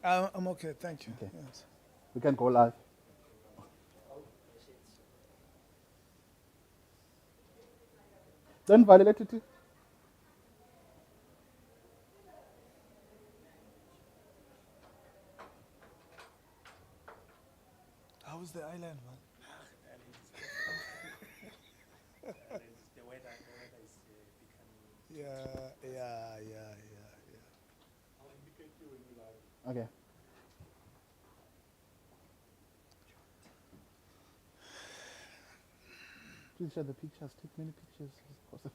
I'm okay, thank you. Okay. Yes. We can go live. Then validity. How's the island, man? Yeah, yeah, yeah, yeah, yeah. Okay. Please share the pictures. Take many pictures as possible.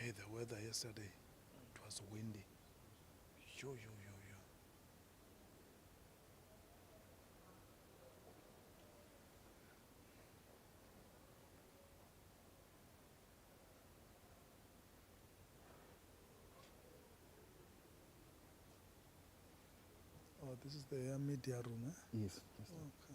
Hey, the weather yesterday, it was windy. Yo, yo, yo, yo. Oh, this is the media room, eh? Yes. Yes. Okay.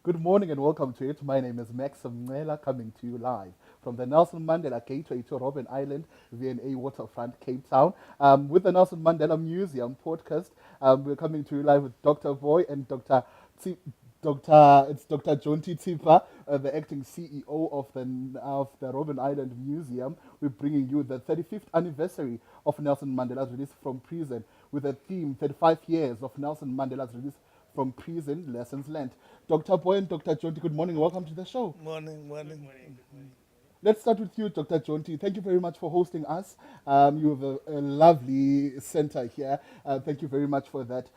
Good morning and welcome to it. My name is Mncela, coming to you live from the Nelson Mandela Gateway to Robben Island, V&A Waterfront, Cape Town. With the Nelson Mandela Museum podcast, we're coming to you live with Dr. Boy and Dr. John T. Tipa, the acting CEO of the Robben Island Museum. We're bringing you the 35th anniversary of Nelson Mandela's release from prison with the theme 35 years of Nelson Mandela's release from prison, lessons learned. Dr. Boy and Dr. Jonty, good morning. Welcome to the show. Morning, morning. Let's start with you, Dr. Jonty. Thank you very much for hosting us. You have a lovely center here. Thank you very much for that.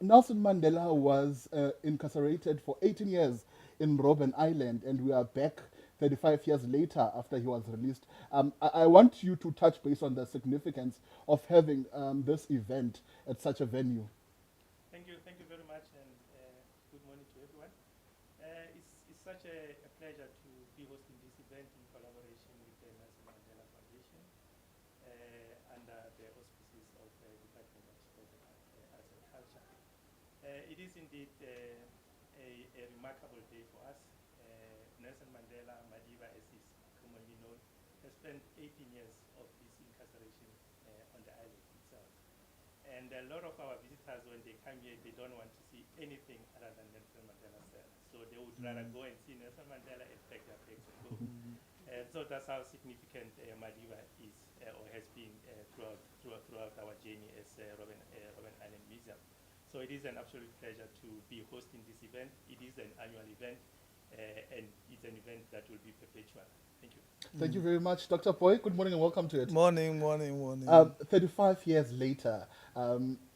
Nelson Mandela was incarcerated for 18 years in Robben Island, and we are back 35 years later after he was released. I want you to touch base on the significance of having this event at such a venue. Thank you very much, and good morning to everyone. It's such a pleasure to be hosting this event in collaboration with the Nelson Mandela Foundation under the auspices of the Department of Sport and Arts and Culture. It is indeed a remarkable day for us. Nelson Mandela, Madiba as is commonly known, has spent 18 years of his incarceration on the island itself. And a lot of our visitors, when they come here, they don't want to see anything other than Nelson Mandela cell. So they would rather go and see Nelson Mandela and pack their bags and go. So that's how significant Madiba is or has been throughout our journey as Robben Island Museum. So it is an absolute pleasure to be hosting this event. It is an annual event, and it's an event that will be perpetual. Thank you. Thank you very much, Dr. Boy. Good morning and welcome to it. Morning, morning, morning. 35 years later,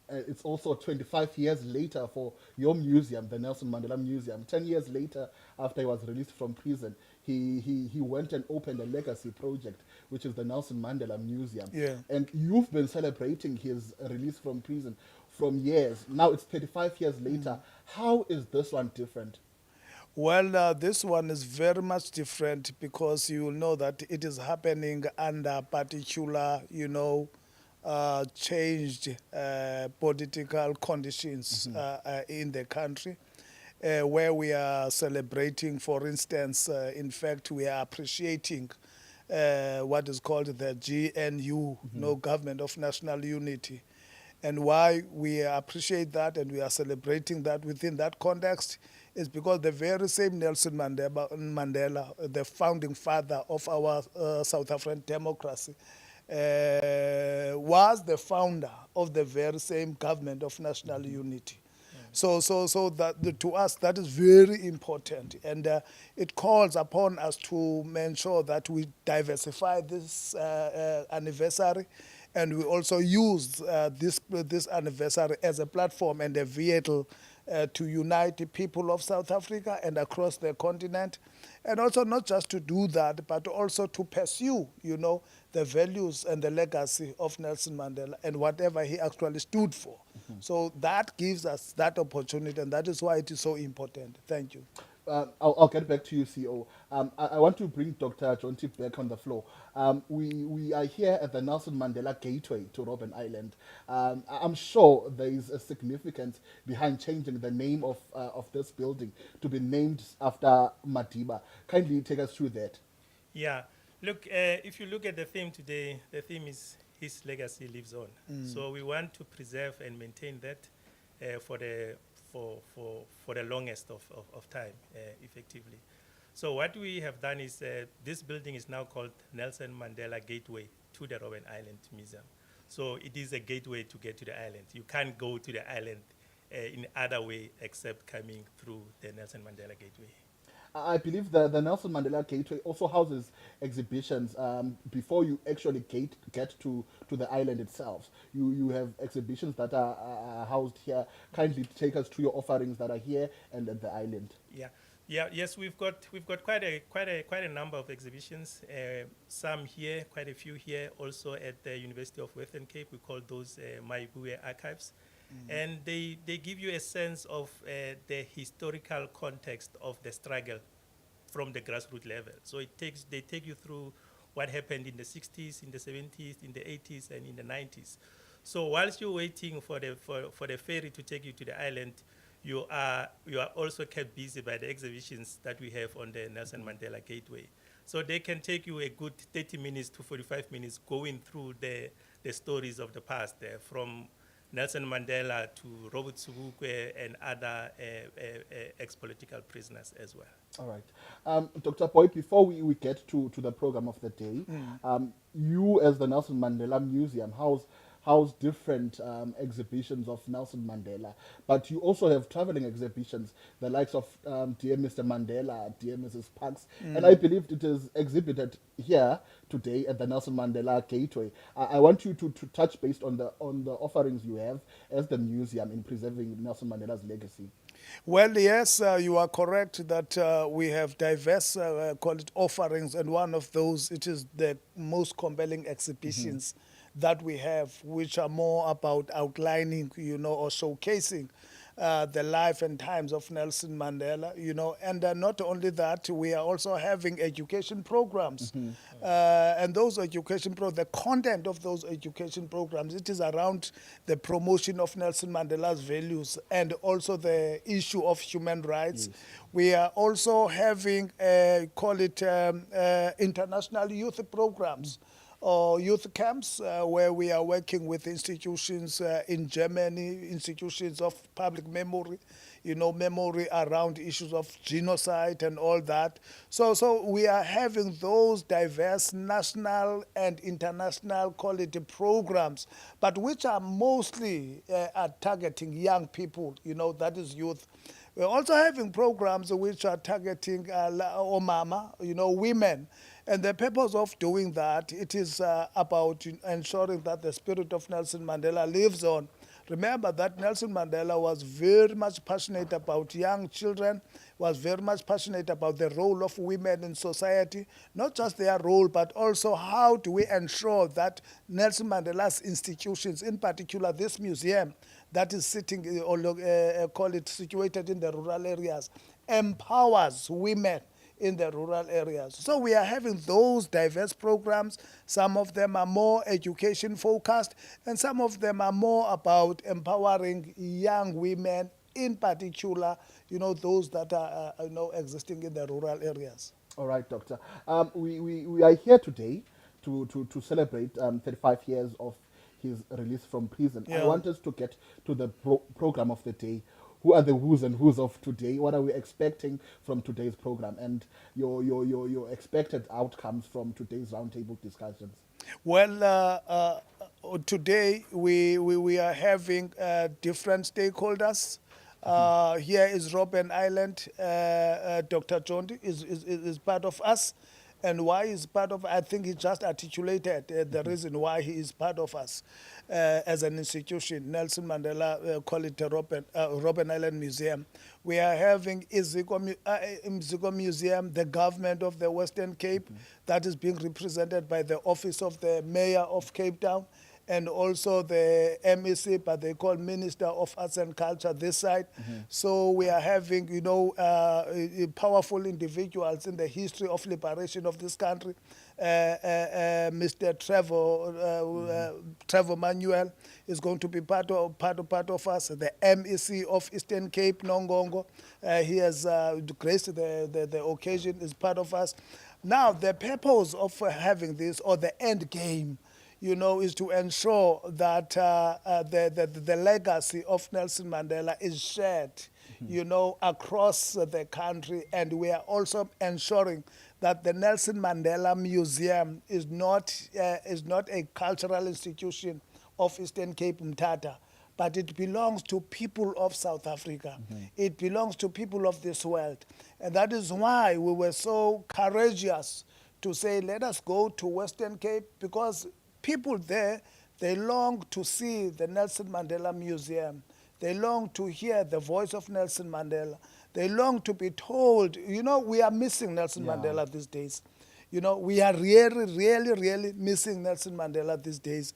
it's also 25 years later for your museum, the Nelson Mandela Museum. 10 years later, after he was released from prison, he went and opened a legacy project, which is the Nelson Mandela Museum. Yeah. And you've been celebrating his release from prison from years. Now it's 35 years later. How is this one different? Well, this one is very much different because you will know that it is happening under particular, changed political conditions in the country, where we are celebrating, for instance, in fact, we are appreciating what is called the GNU, no Government of National Unity. And why we appreciate that and we are celebrating that within that context is because the very same Nelson Mandela, the founding father of our South African democracy, was the founder of the very same Government of National Unity. So that to us that is very important, and it calls upon us to make sure that we diversify this anniversary, and we also use this anniversary as a platform and a vehicle to unite the people of South Africa and across the continent, and also not just to do that, but also to pursue, the values and the legacy of Nelson Mandela and whatever he actually stood for. So that gives us that opportunity, and that is why it is so important. Thank you. I'll get back to you, CEO. I want to bring Dr. John Tip back on the floor. We are here at the Nelson Mandela Gateway to Robben Island. I'm sure there is a significance behind changing the name of this building to be named after Madiba. Kindly take us through that. Yeah. Look, if you look at the theme today, the theme is his legacy lives on. So we want to preserve and maintain that for the longest of time, effectively. So what we have done is this building is now called Nelson Mandela Gateway to the Robben Island Museum. So it is a gateway to get to the island. You can't go to the island in other way except coming through the Nelson Mandela Gateway. I believe the Nelson Mandela Gateway also houses exhibitions before you actually get to the island itself. You have exhibitions that are housed here. Kindly take us through your offerings that are here and at the island. Yes, we've got quite a number of exhibitions. Some here, quite a few here. Also at the University of Western Cape, we call those Maibue archives. And they give you a sense of the historical context of the struggle from the grassroots level. So they take you through what happened in the 60s, in the 70s, in the 80s, and in the 90s. So whilst you're waiting for the ferry to take you to the island, you are also kept busy by the exhibitions that we have on the Nelson Mandela Gateway. So they can take you a good 30 minutes to 45 minutes going through the stories of the past, from Nelson Mandela to Robert Sobukwe and other ex-political prisoners as well. All right. Dr. Boyd, before we get to the program of the day, you as the Nelson Mandela Museum house different exhibitions of Nelson Mandela, but you also have traveling exhibitions, the likes of Dear Mr. Mandela, Dear Mrs. Parks, and I believe it is exhibited here today at the Nelson Mandela Gateway. I want you to touch based on the offerings you have as the museum in preserving Nelson Mandela's legacy. Well, yes, you are correct that we have diverse call it offerings, and one of those, it is the most compelling exhibitions that we have, which are more about outlining, or showcasing the life and times of Nelson Mandela, and not only that, we are also having education programs. And those the content of those education programs, it is around the promotion of Nelson Mandela's values and also the issue of human rights. Yes. We are also having, international youth programs or youth camps where we are working with institutions in Germany, institutions of public memory, memory around issues of genocide and all that. So we are having those diverse national and international quality programs, but which are mostly targeting young people, that is youth. We're also having programs which are targeting omama, women. And the purpose of doing that, it is about ensuring that the spirit of Nelson Mandela lives on Remember that Nelson Mandela was very much passionate about young children, was very much passionate about the role of women in society, not just their role, but also how do we ensure that Nelson Mandela's institutions, in particular this museum that is sitting, call it situated in the rural areas, empowers women in the rural areas. So we are having those diverse programs. Some of them are more education focused, and some of them are more about empowering young women, in particular, those that are, existing in the rural areas. All right, Doctor. We are here today to celebrate 35 years of his release from prison. I Yeah. want us to get to the program of the day. Who are the who's and who's of today? What are we expecting from today's program? And your expected outcomes from today's roundtable discussions? Well, today we are having different stakeholders. Here is Robben Island. Dr. John is part of us. And why he's part of, I think he just articulated the reason why he is part of us as an institution. Nelson Mandela, call it the Robben Island Museum. We are having Iziko Museum, the government of the Western Cape, that is being represented by the Office of the Mayor of Cape Town, and also the MEC, but they call Minister of Arts and Culture this side. So we are having, powerful individuals in the history of liberation of this country. Mr. Trevor Manuel is going to be part of us. The MEC of Eastern Cape, Nongongo, he has graced the occasion, is part of us. Now, the purpose of having this, or the end game, is to ensure that the legacy of Nelson Mandela is shared, across the country. And we are also ensuring that the Nelson Mandela Museum is not a cultural institution of Eastern Cape Mthatha, but it belongs to people of South Africa. It belongs to people of this world. And that is why we were so courageous to say, let us go to Western Cape, because people there, they long to see the Nelson Mandela Museum. They long to hear the voice of Nelson Mandela. They long to be told, we are missing Nelson Yeah. Mandela these days. We are really, really, really missing Nelson Mandela these days.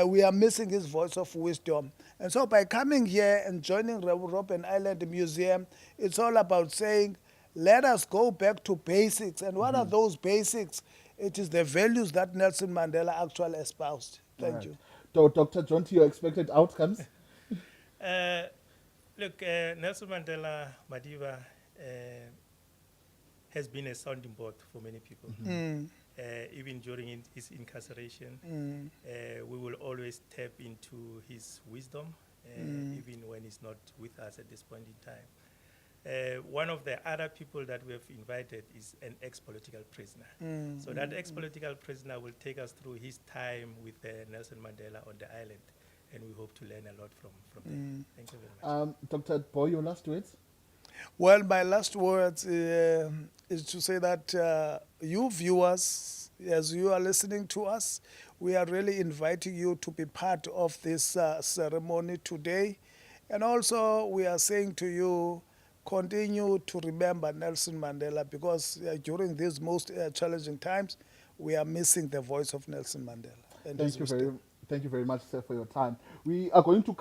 We are missing his voice of wisdom. And so by coming here and joining Robben Island Museum, it's all about saying, let us go back to basics. And what are those basics? It is the values that Nelson Mandela actually espoused. All Thank right. you. Dr. John, to your expected outcomes? Uh, Look, Nelson Mandela Madiba has been a sounding board for many people. Even during his incarceration, we will always tap into his wisdom, even when he's not with us at this point in time. One of the other people that we have invited is an ex-political prisoner. So that ex-political prisoner will take us through his time with Nelson Mandela on the island, and we hope to learn a lot from them. Thank you very much. Dr. Boy, your last words? Well, my last words is to say that you viewers, as you are listening to us, we are really inviting you to be part of this ceremony today. And also, we are saying to you, continue to remember Nelson Mandela, because during these most challenging times, we are missing the voice of Nelson Mandela and his wisdom. Thank you very much, sir, for your time. We are going to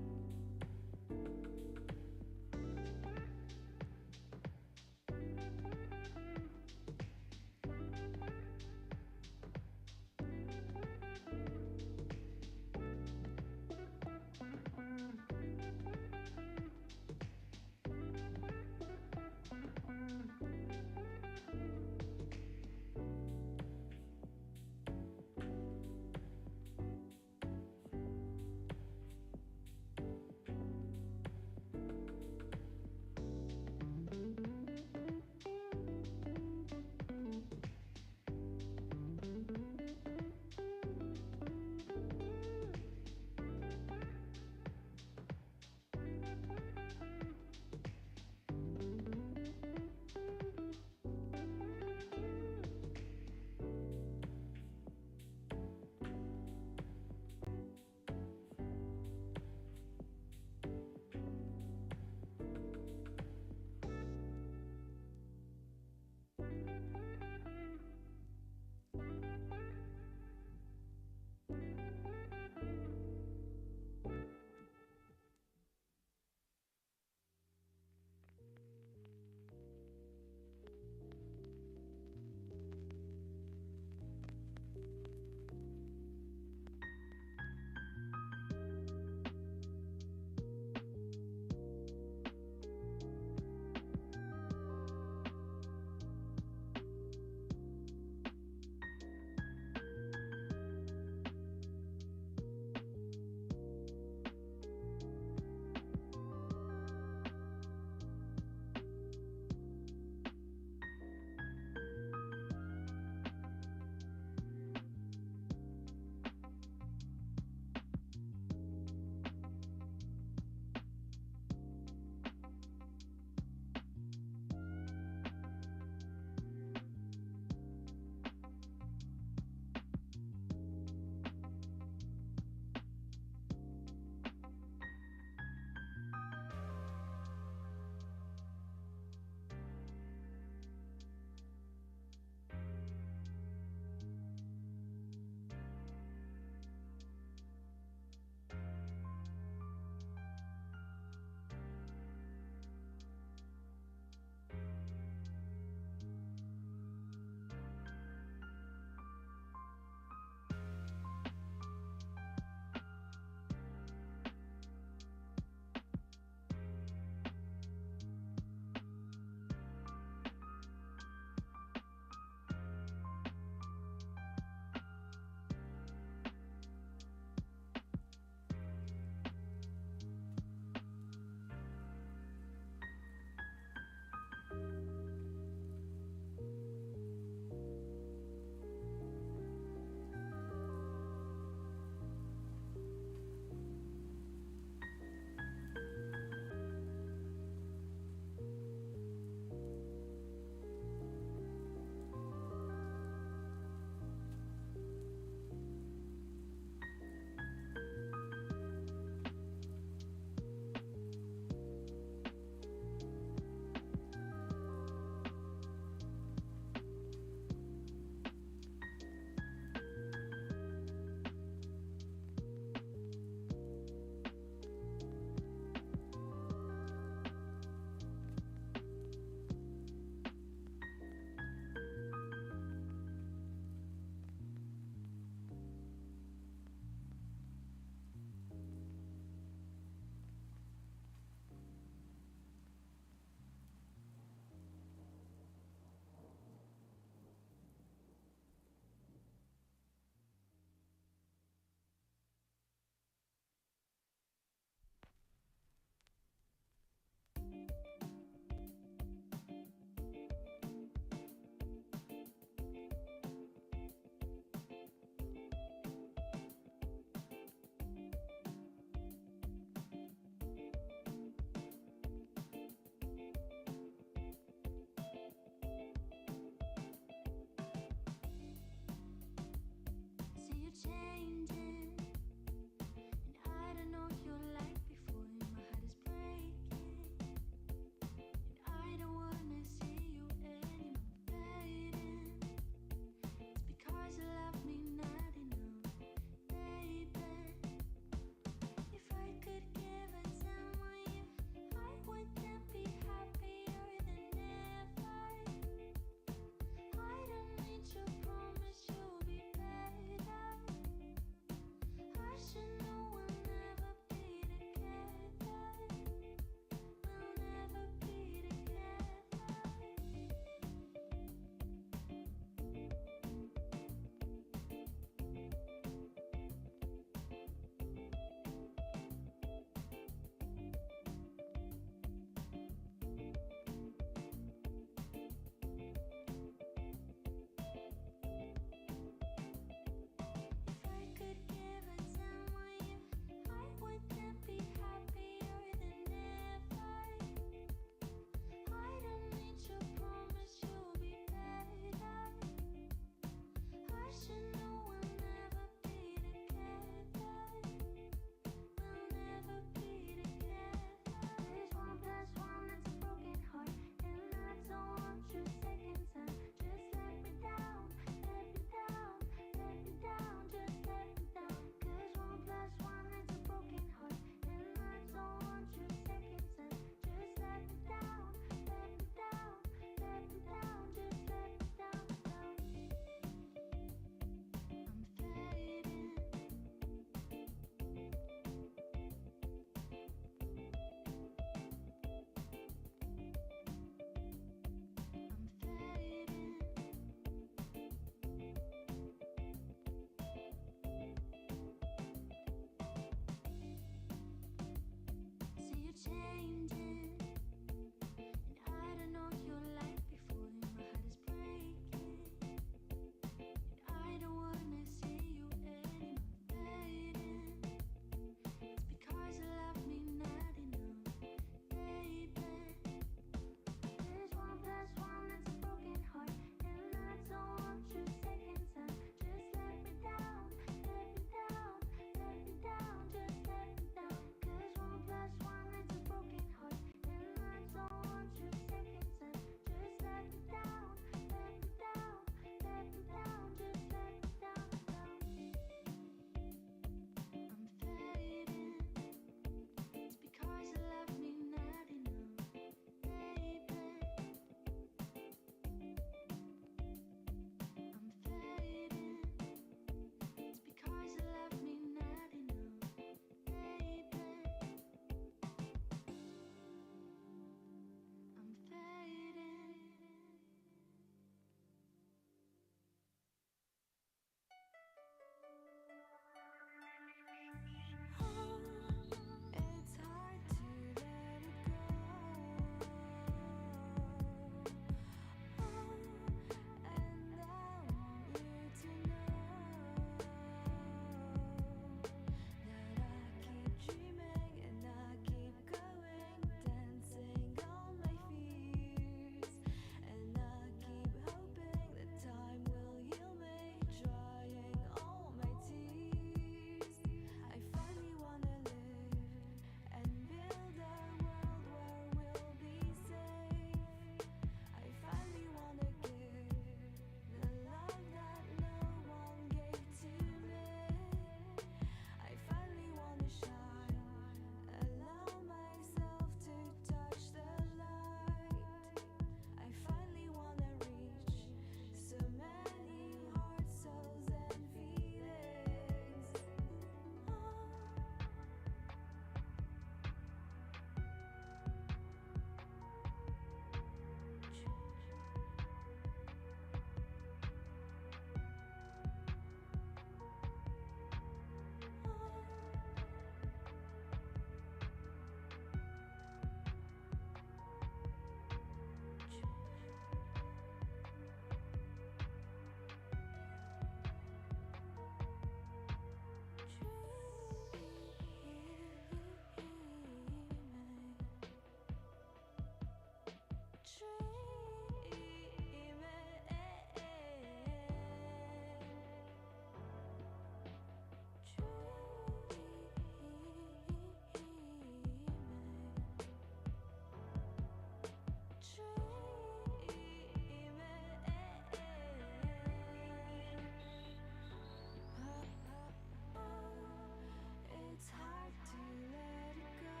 It's hard to let it go.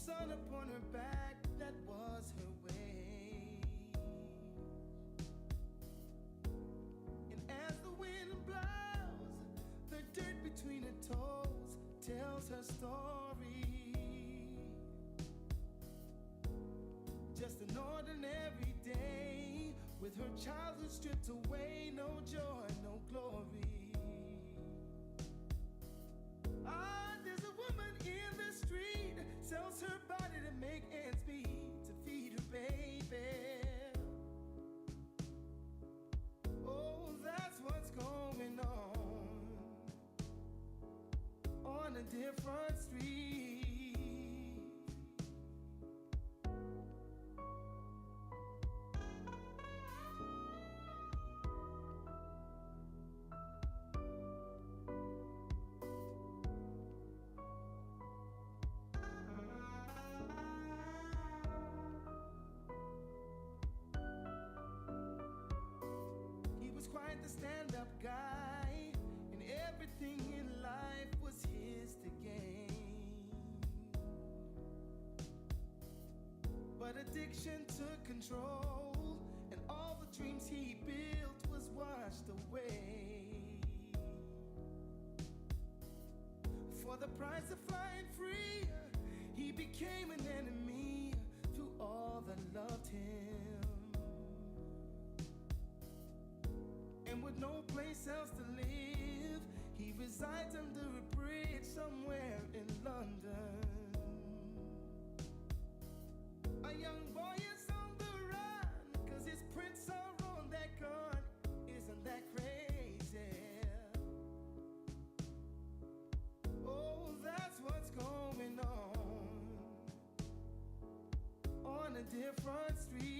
son upon her back, that was her way. And as the wind blows, the dirt between her toes tells her story. Just an ordinary day, with her childhood stripped away, no joy, no glory. Ah, there's a woman in the street, sells her body to make ends meet, to feed her baby. Oh, that's what's going on a different street. He was quite the stand-up guy, and everything in life was his to gain. But addiction took control, and all the dreams he built was washed away. For the price of flying free, he became an enemy to all that loved him. And with no place else to live, he resides under a bridge somewhere in London. A young boy is on the run, 'cause his prints are on that gun. Isn't that crazy? Oh, that's what's going on a different street.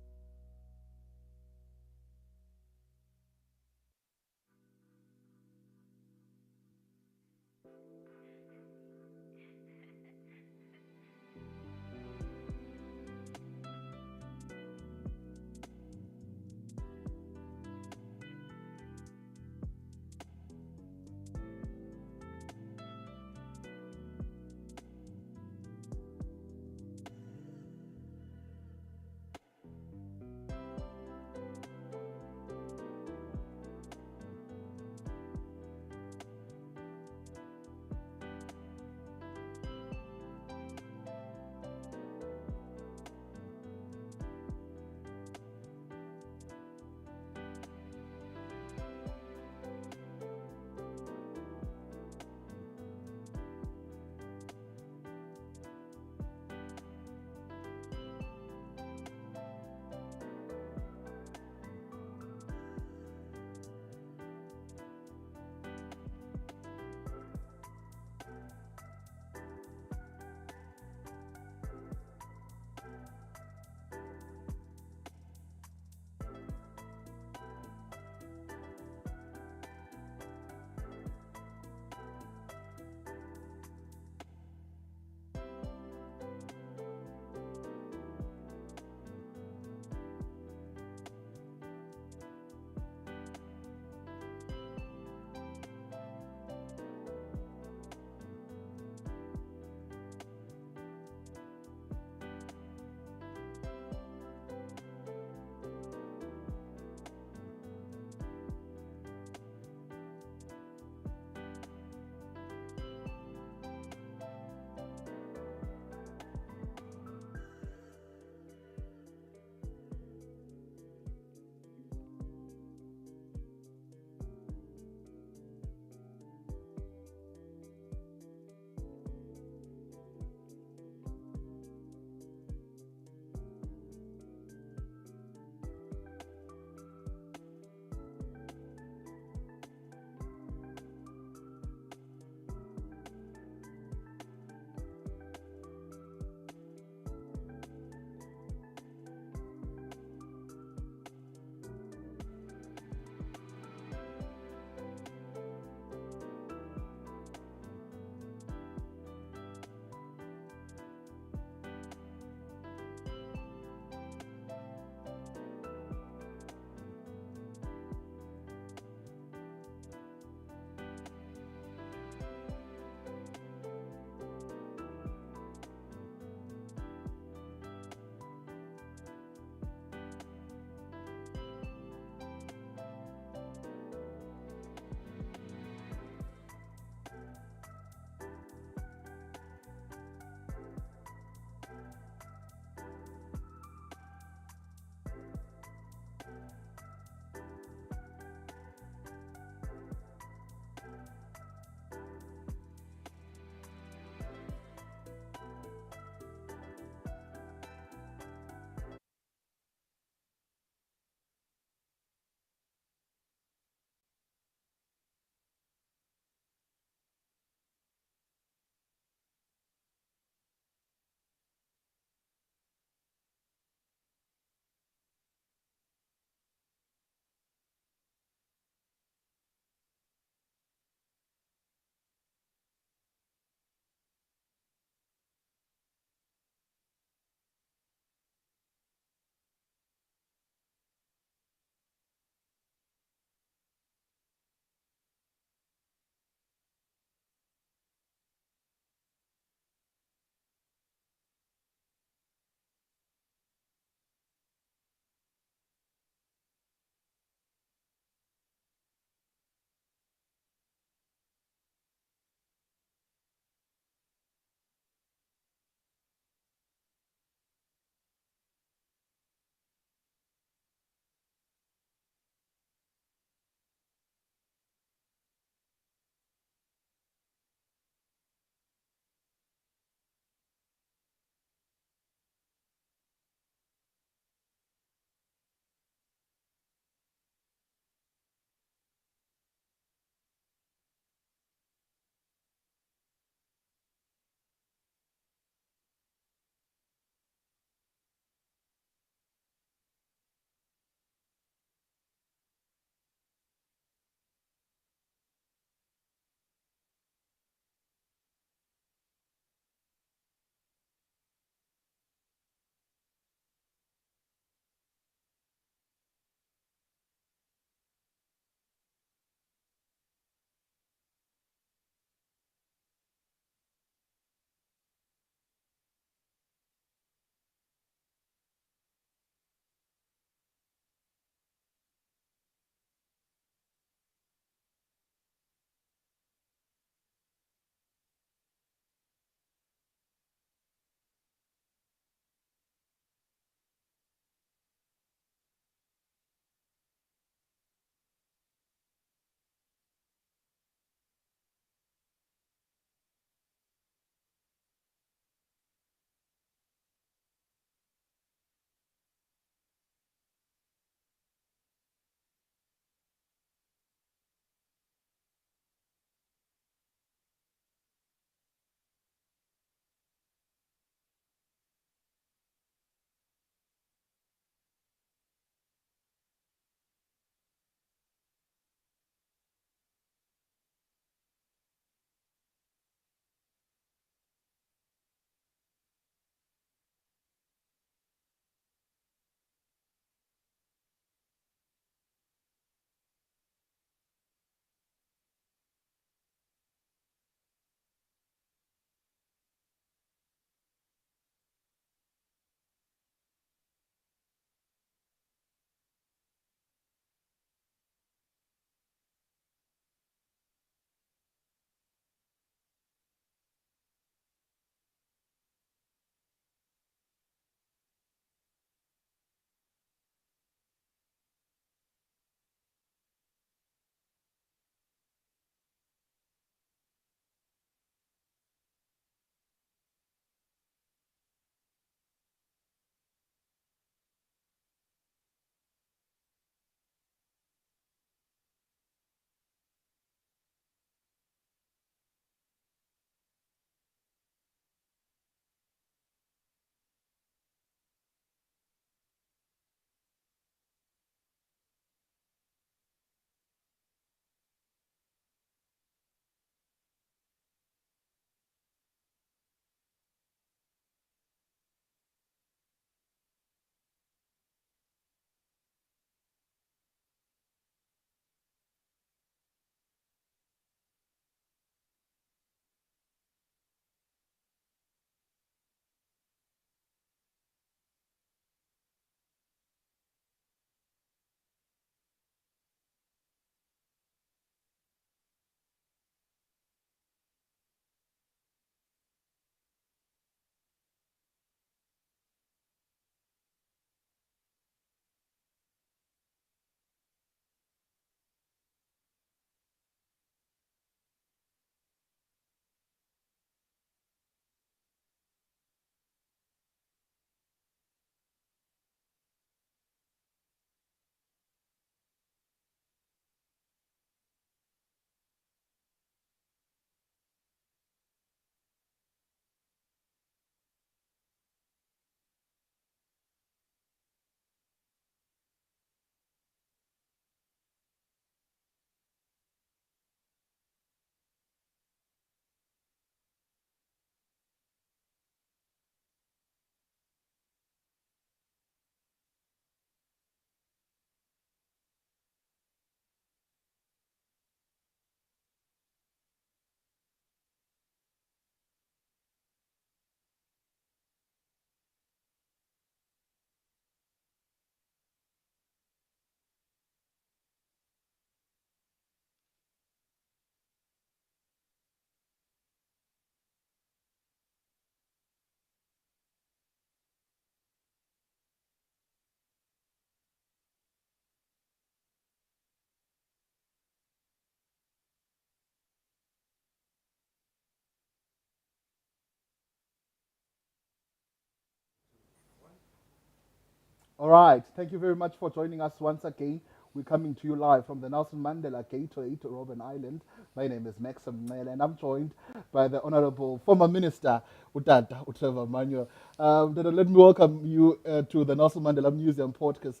All right. Thank you very much for joining us once again. We're coming to you live from the Nelson Mandela Gateway to Robben Island. My name is Mncela, and I'm joined by the Honorable former Minister, Utata Utreva Manuel. Let me welcome you to the Nelson Mandela Museum podcast.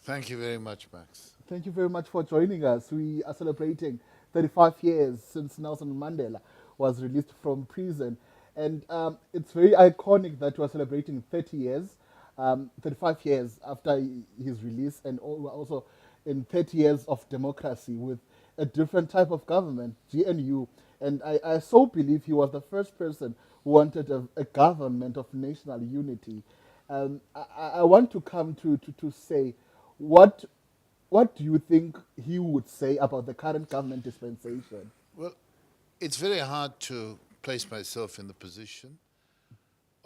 Thank you very much, Max. Thank you very much for joining us. We are celebrating 35 years since Nelson Mandela was released from prison. And it's very iconic that we're celebrating 30 years, 35 years after his release, and also in 30 years of democracy with a different type of government, GNU. And I so believe he was the first person who wanted a government of national unity. I want to come to say, what what do you think he would say about the current government dispensation? Well, it's very hard to place myself in the position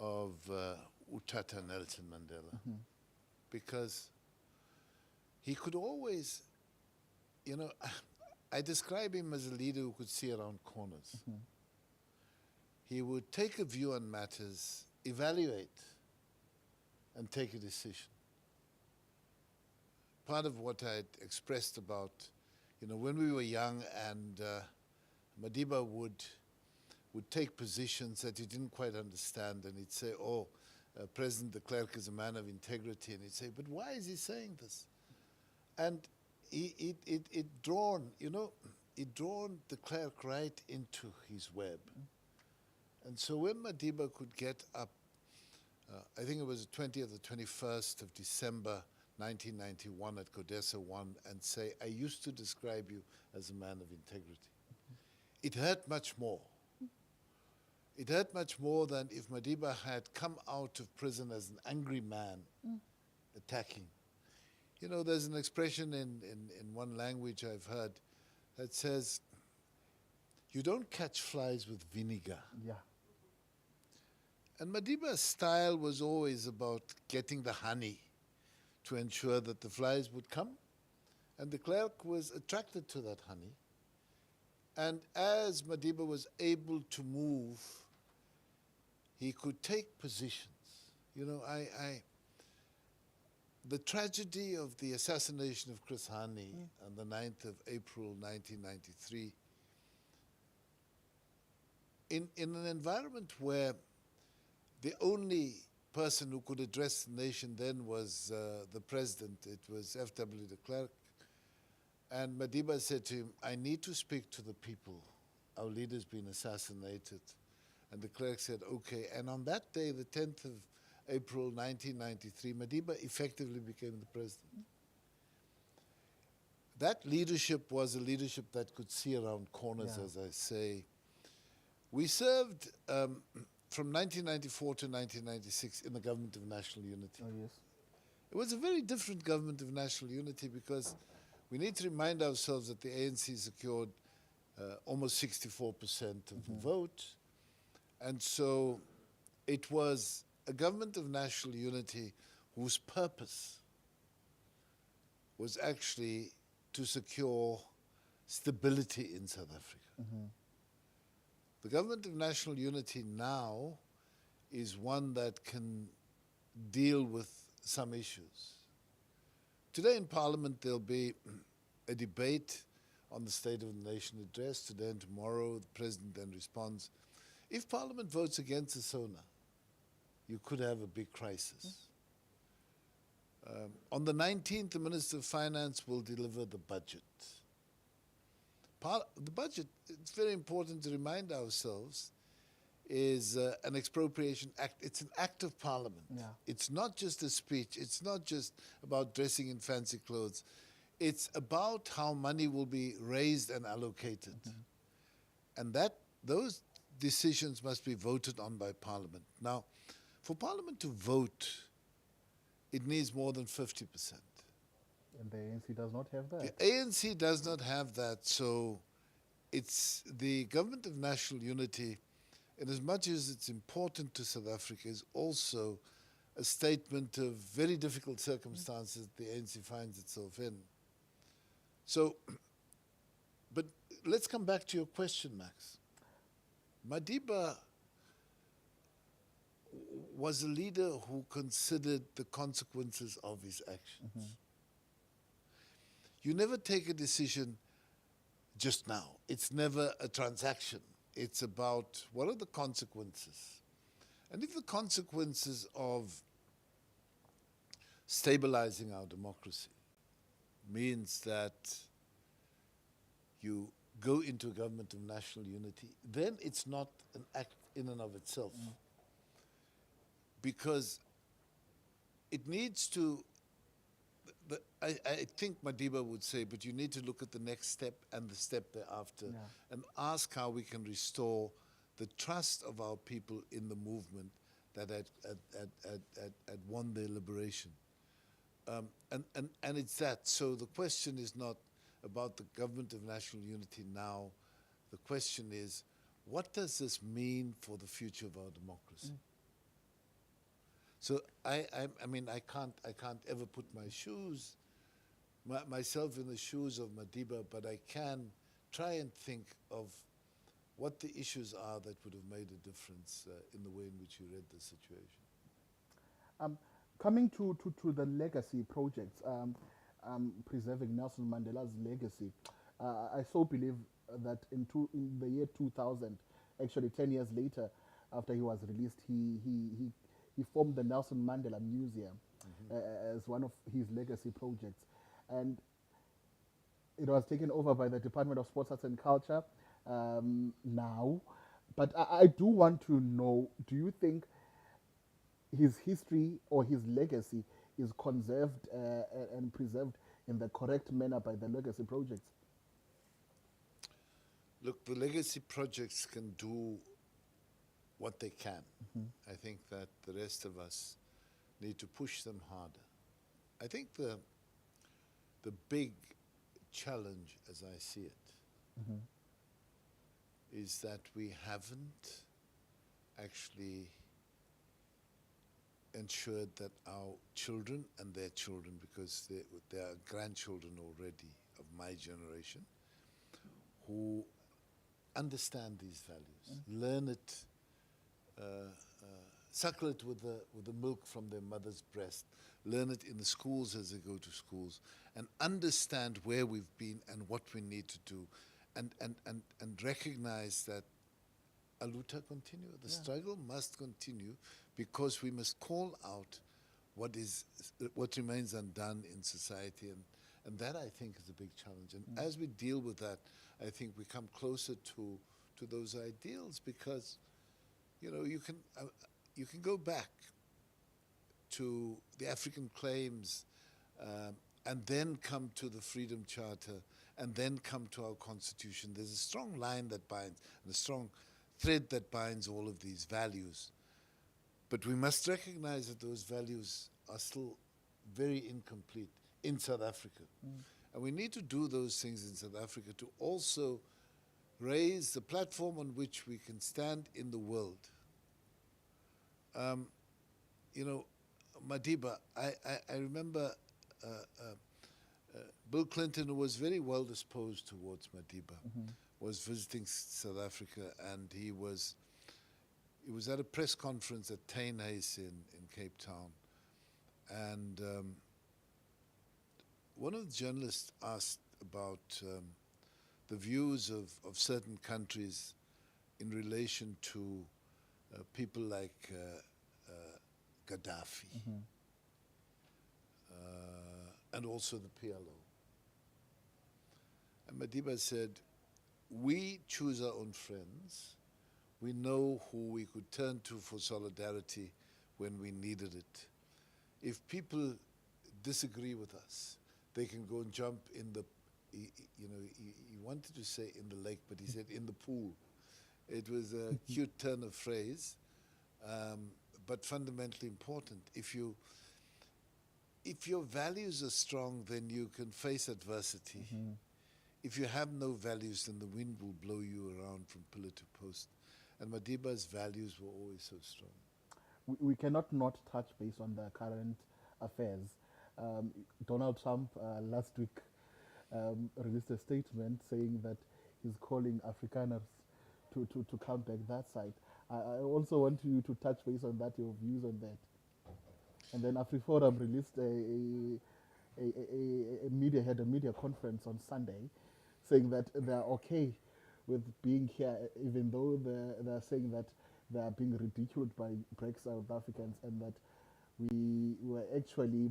of Utata Nelson Mandela because he could always, you know, I describe him as a leader who could see around corners. He would take a view on matters, evaluate, and take a decision. Part of what I expressed about, when we were young and Madiba would take positions that he didn't quite understand, and he'd say, President de Klerk is a man of integrity, and he'd say, but why is he saying this? And it drawn de Klerk right into his web. And so when Madiba could get up, I think it was the 20th or 21st of December 1991 at Codesa 1 and say, I used to describe you as a man of integrity. It hurt much more. It hurt much more than if Madiba had come out of prison as an angry man attacking. There's an expression in one language I've heard that says, you don't catch flies with vinegar. Yeah. And Madiba's style was always about getting the honey to ensure that the flies would come. And de Klerk was attracted to that honey. And as Madiba was able to move, he could take positions. The tragedy of the assassination of Chris Hani on the 9th of April 1993, in an environment where the only person who could address the nation then was the president. It was F.W. de Klerk. And Madiba said to him, I need to speak to the people. Our leader's been assassinated. And de Klerk said, okay. And on that day, the 10th of April 1993, Madiba effectively became the president. That leadership was a leadership that could see around corners, as I say. We served from 1994 to 1996 in the government of national unity. Oh, yes. It was a very different government of national unity because we need to remind ourselves that the ANC secured almost 64% of the vote. And so it was a government of national unity whose purpose was actually to secure stability in South Africa. The government of national unity now is one that can deal with some issues. Today in Parliament there'll be a debate on the State of the Nation address. Today and tomorrow the President then responds. If Parliament votes against the SONA, you could have a big crisis. On the 19th, the Minister of Finance will deliver the budget. The budget, it's very important to remind ourselves, is an expropriation act. It's an act of Parliament. Yeah. It's not just a speech. It's not just about dressing in fancy clothes. It's about how money will be raised and allocated. And those decisions must be voted on by Parliament. Now, for Parliament to vote, it needs more than 50%. And the ANC does not have that. The ANC does not have that, so it's the government of national unity, in as much as it's important to South Africa, is also a statement of very difficult circumstances that the ANC finds itself in. So, but let's come back to your question, Max. Madiba, was a leader who considered the consequences of his actions. You never take a decision just now. It's never a transaction. It's about what are the consequences. And if the consequences of stabilizing our democracy means that you go into a government of national unity, then it's not an act in and of itself. Because it needs to, I think Madiba would say, but you need to look at the next step and the step thereafter and ask how we can restore the trust of our people in the movement that had won their liberation. And it's that. So the question is not about the government of national unity now. The question is, what does this mean for the future of our democracy? So I mean, I can't ever put myself in the shoes of Madiba, but I can try and think of what the issues are that would have made a difference in the way in which you read the situation. Coming to the legacy projects, preserving Nelson Mandela's legacy, I so believe that in the year 2000, actually 10 years later, after he was released, he formed the Nelson Mandela Museum as one of his legacy projects. And it was taken over by the Department of Sports, Arts and Culture now. But I do want to know, do you think his history or his legacy is conserved and preserved in the correct manner by the legacy projects? Look, the legacy projects can do what they can. I think that the rest of us need to push them harder. I think the big challenge, as I see it, is that we haven't actually ensured that our children and their children, because they are grandchildren already of my generation, who understand these values, learn it, suckle it with the milk from their mother's breast, learn it in the schools as they go to schools, and understand where we've been and what we need to do, and recognize that aluta continue. The struggle must continue, because we must call out what remains undone in society, and that, I think, is a big challenge. And as we deal with that, I think we come closer to those ideals, because you can go back to the African claims and then come to the Freedom Charter and then come to our Constitution. There's a strong line that binds, and a strong thread that binds all of these values. But we must recognize that those values are still very incomplete in South Africa. And we need to do those things in South Africa to also raise the platform on which we can stand in the world. Madiba, I remember Bill Clinton, who was very well disposed towards Madiba, was visiting South Africa, and he was at a press conference at Tynhuys in Cape Town, and one of the journalists asked about the views of certain countries in relation to people like Gaddafi, and also the PLO. And Madiba said, we choose our own friends. We know who we could turn to for solidarity when we needed it. If people disagree with us, they can go and jump in the, he wanted to say in the lake, but he said in the pool. It was a cute turn of phrase, but fundamentally important. If your values are strong, then you can face adversity. If you have no values, then the wind will blow you around from pillar to post. And Madiba's values were always so strong. We cannot not touch base on the current affairs. Donald Trump last week released a statement saying that he's calling Afrikaners to come back that side. I also want you to touch base on that, your views on that. And then AfriForum released a media had a media conference on Sunday, saying that they are okay with being here, even though they're saying that they are being ridiculed by black South Africans, and that we were actually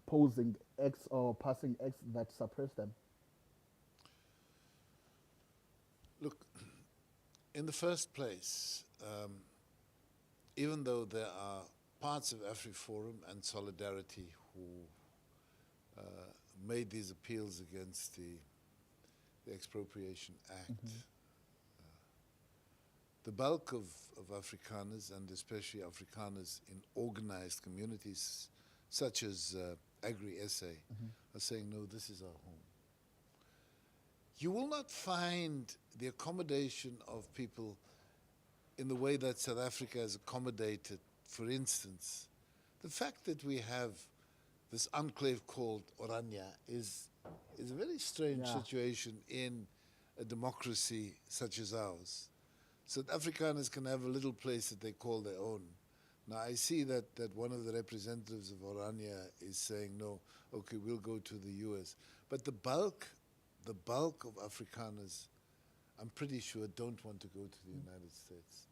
posing acts or passing acts that suppress them. Look, in the first place, even though there are parts of AfriForum and Solidarity who made these appeals against the Expropriation Act, the bulk of Afrikaners, and especially Afrikaners in organized communities such as Agri-SA, are saying, no, this is our home. You will not find the accommodation of people in the way that South Africa has accommodated, for instance. The fact that we have this enclave called Orania is a very strange situation in a democracy such as ours. South Afrikaners can have a little place that they call their own. Now, I see that one of the representatives of Orania is saying, no, okay, we'll go to the US. But the bulk of Afrikaners, I'm pretty sure, don't want to go to the United States.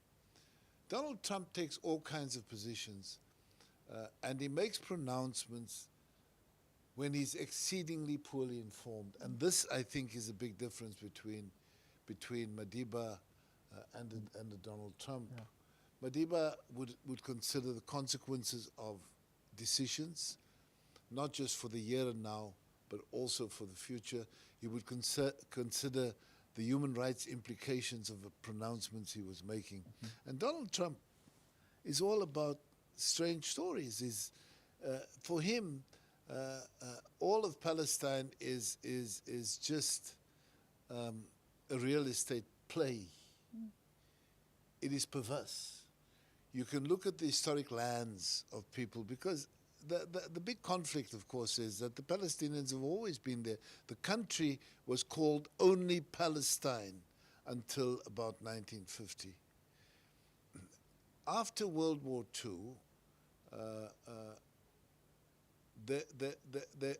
Donald Trump takes all kinds of positions, and he makes pronouncements when he's exceedingly poorly informed. And this, I think, is a big difference between Madiba and the Donald Trump. Yeah. Madiba would consider the consequences of decisions, not just for the here and now, but also for the future. He would consider the human rights implications of the pronouncements he was making. And Donald Trump is all about strange stories. For him, all of Palestine is just a real estate play. It is perverse. You can look at the historic lands of people, because the big conflict, of course, is that the Palestinians have always been there. The country was called only Palestine until about 1950. After World War II,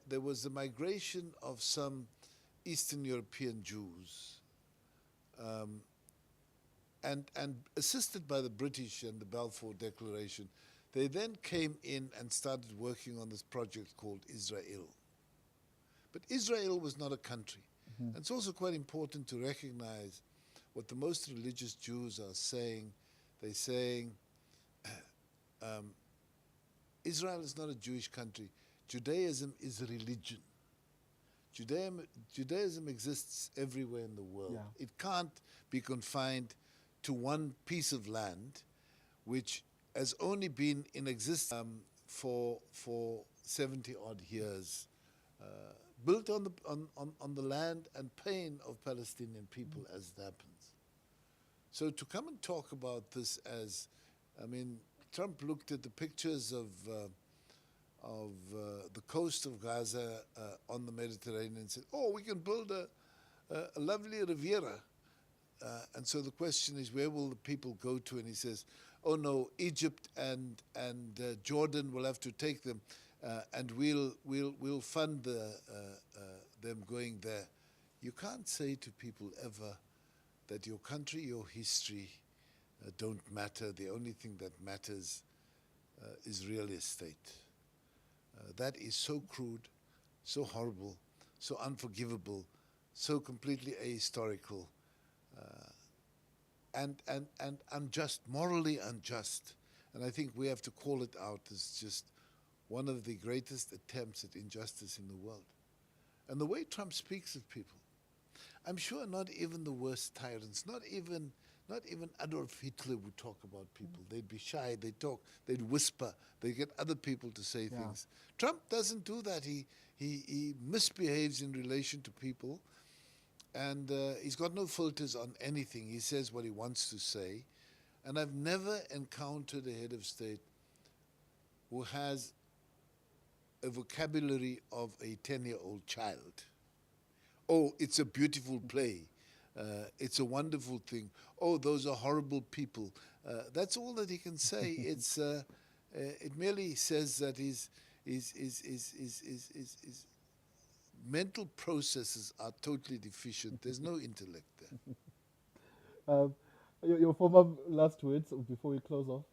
there was a migration of some Eastern European Jews, and assisted by the British and the Balfour Declaration, they then came in and started working on this project called Israel. But Israel was not a country. And it's also quite important to recognize what the most religious Jews are saying. They're saying, Israel is not a Jewish country. Judaism is a religion. Judaism exists everywhere in the world. Yeah. It can't be confined to one piece of land, which has only been in existence for 70 odd years, built on the land and pain of Palestinian people as it happens. So to come and talk about this as, I mean, Trump looked at the pictures of the coast of Gaza on the Mediterranean and said, oh, we can build a lovely Riviera. And so the question is, where will the people go to? And he says, oh no, Egypt and Jordan will have to take them, and we'll fund them going there. You can't say to people ever that your country, your history don't matter. The only thing that matters is real estate. That is so crude, so horrible, so unforgivable, so completely ahistorical, and unjust, morally unjust. And I think we have to call it out as just one of the greatest attempts at injustice in the world. And the way Trump speaks of people, I'm sure not even the worst tyrants, not even Adolf Hitler would talk about people. They'd be shy, they'd talk, they'd whisper, they'd get other people to say things. Trump doesn't do that. He misbehaves in relation to people, and he's got no filters on anything. He says what he wants to say. And I've never encountered a head of state who has a vocabulary of a 10-year-old child. Oh, it's a beautiful play. It's a wonderful thing. Oh, those are horrible people. That's all that he can say. It merely says that his mental processes are totally deficient. There's no intellect there. Um, your former last words before we close off.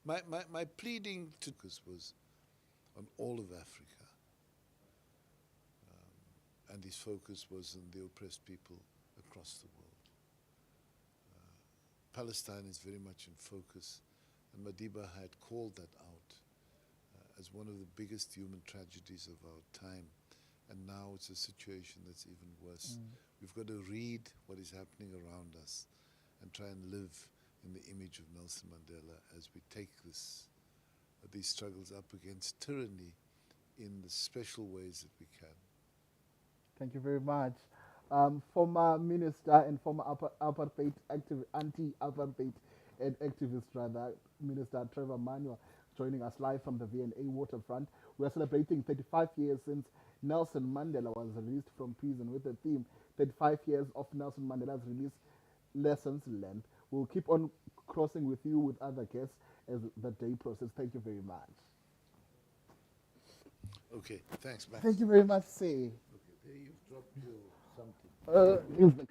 My pleading to focus was on all of Africa, and his focus was on the oppressed people across the world. Palestine is very much in focus, and Madiba had called that out as one of the biggest human tragedies of our time. And now it's a situation that's even worse. We've got to read what is happening around us and try and live in the image of Nelson Mandela as we take these struggles up against tyranny in the special ways that we can. Thank you very much. Former minister and former anti-apartheid and activist, rather, Minister Trevor Manuel, joining us live from the V&A waterfront. We are celebrating 35 years since Nelson Mandela was released from prison with the theme 35 years of Nelson Mandela's release, lessons learned. We'll keep on crossing with you with other guests as the day processes. Thank you very much. Okay, thanks, Max. Thank you very much, Say. Okay, there you've dropped your something. Here's the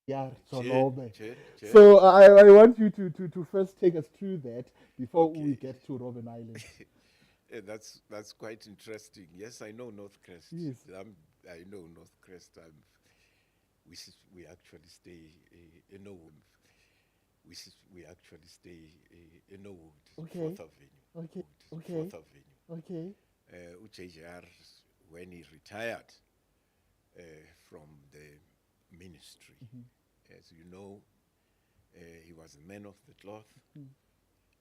Yeah, Che, Jolobe. che, che. So I want you to first take us through that before we Okay. get to Robben Island. That's quite interesting. Yes, I know North Crest. Yes. I know North Crest. We actually stay in Owood. We actually stay in Owood, Okay. Fourth Avenue. Okay. Wood, Okay. Fourth Avenue. Okay. JJR, when he retired from the ministry, as you know, he was a man of the cloth.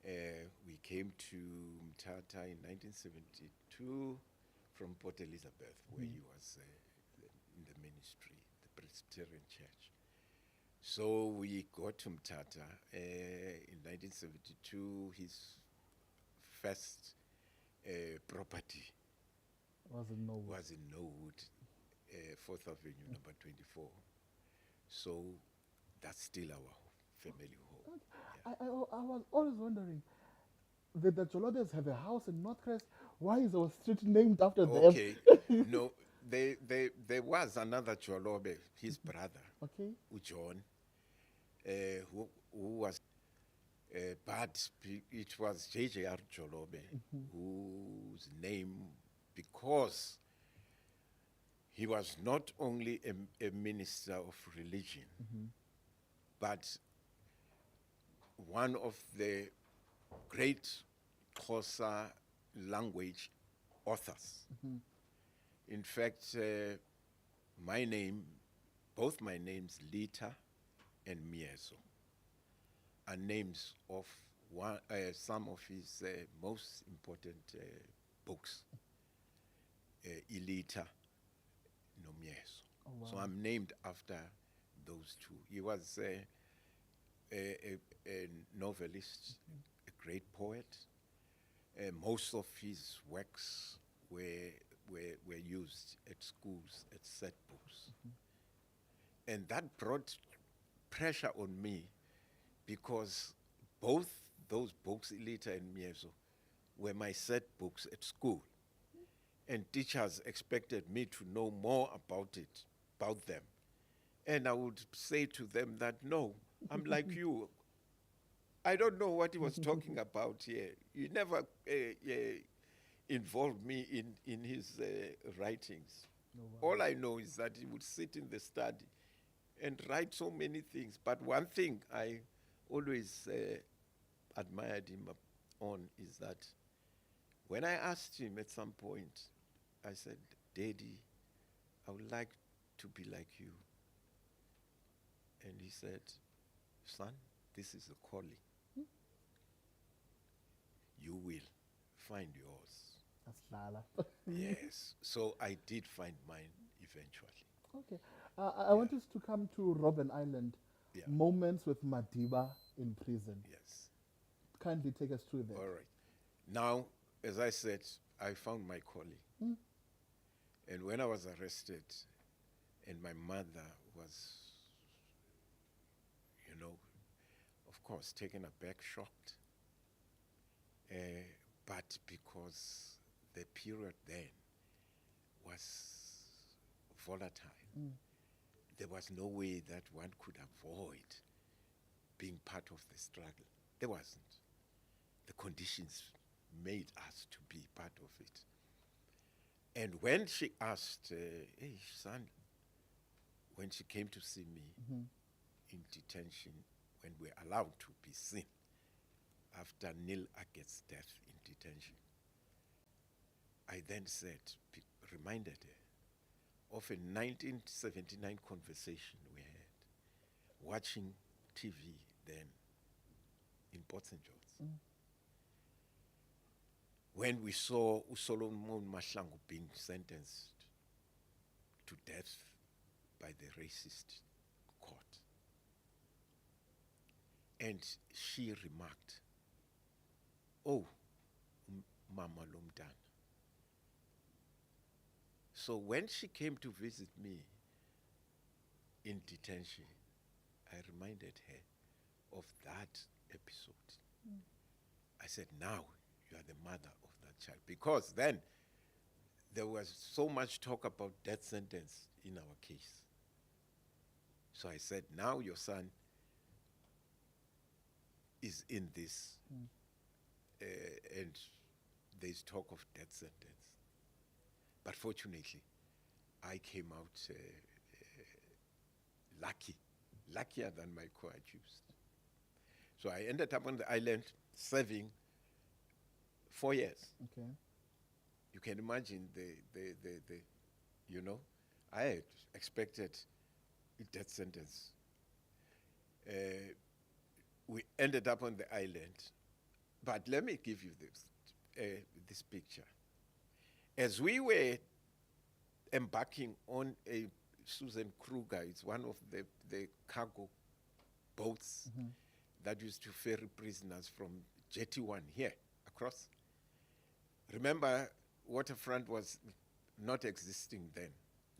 We came to Mthatha in 1972 from Port Elizabeth, where he was in the ministry, the Presbyterian Church. So we got to Mthatha in 1972. His first property Wasn't no. was in Norwood, 4th Avenue, number 24. So that's still our family home. I was always wondering, did the Jolobes have a house in Northcrest? Why is our street named after them? Okay, no, there was another Jolobe, his brother, Okay. Ujon, who was, but it was JJR Jolobe, whose name, because he was not only a minister of religion, but one of the great Xhosa language authors. In fact, my name, both my names, Lita and Mieso, are names of some of his most important books, Ilita no Mieso. So I'm named after those two. He was a novelist, a great poet. Most of his works were used at schools, at set books. And that brought pressure on me because both those books, Elita and Mieso, were my set books at school. And teachers expected me to know more about them. And I would say to them that, no, I'm like you. I don't know what he was talking about here. He never involved me in his writings. All I know is that he would sit in the study and write so many things. But one thing I always admired him on is that when I asked him at some point, I said, Daddy, I would like to be like you. And he said, son, this is a calling. You will find yours. That's Lala. Yes. So I did find mine eventually. Okay. I want us to come to Robben Island. Yeah. Moments with Madiba in prison. Yes. Kindly take us through that. All right. Now, as I said, I found my calling. And when I was arrested, and my mother was, of course, taken aback, shocked. But because the period then was volatile, there was no way that one could avoid being part of the struggle. There wasn't. The conditions made us to be part of it. And when she asked, hey, son, when she came to see me in detention, when we're allowed to be seen after Neil Agget's death in detention, I then said, reminded her of a 1979 conversation we had, watching TV then in Port St. John's. When we saw Solomon Mahlangu being sentenced to death by the racist court. And she remarked, oh, Mama Lomdana. So when she came to visit me in detention, I reminded her of that episode. I said, now you are the mother of that child. Because then there was so much talk about death sentence in our case. So I said, now your son is in this, and there's talk of death sentence. But fortunately, I came out luckier than my co-accused. So I ended up on the island serving 4 years. Okay. You can imagine you know, I had expected a death sentence. We ended up on the island, but let me give you this picture. As we were embarking on a Susan Kruger, it's one of the cargo boats that used to ferry prisoners from Jetty 1 here across. Remember, waterfront was not existing then.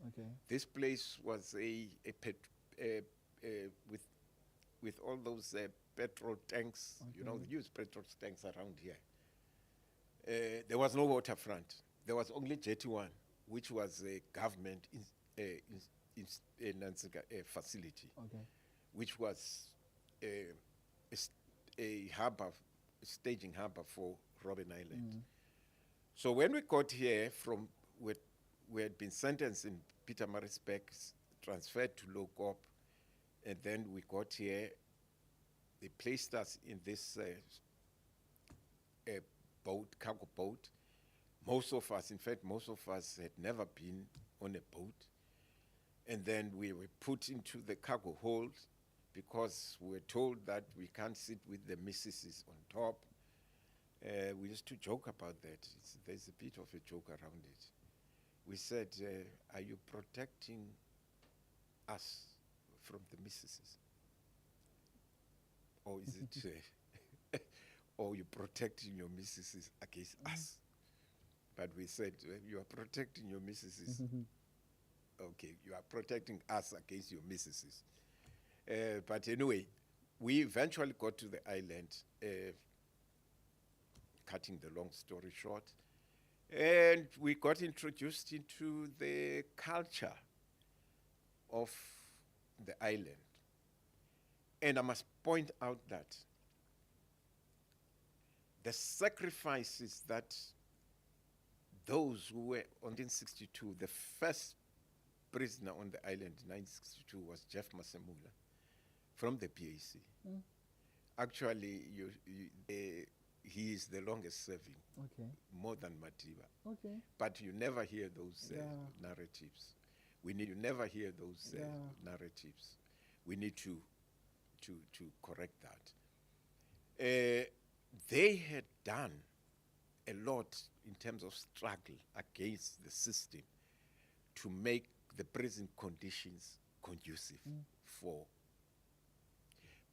Okay. This place was with all those petrol tanks, you know, the used petrol tanks around here. There was no waterfront. There was only Jetty 1, which was a government facility, Okay. which was a harbor, a staging harbor for Robben Island. So when we got here we had been sentenced in Pietermaritzburg, transferred to Lokop, and then we got here. They placed us in this boat, cargo boat. Most of us had never been on a boat. And then we were put into the cargo hold because we were told that we can't sit with the missuses on top. We used to joke about that. There's a bit of a joke around it. We said, are you protecting us from the missuses? Or is it, or you protecting your missuses against us? But we said, you are protecting your missuses. Okay, you are protecting us against your missuses. But anyway, we eventually got to the island, cutting the long story short, and we got introduced into the culture of the island. And I must point out that the sacrifices that those who were on 1962, the first prisoner on the island in 1962 was Jeff Mncela from the PAC. Actually, he is the longest serving, more than Madiba. Okay. But you never hear those narratives. You never hear those narratives. We need to correct that. They had done a lot in terms of struggle against the system to make the prison conditions conducive for.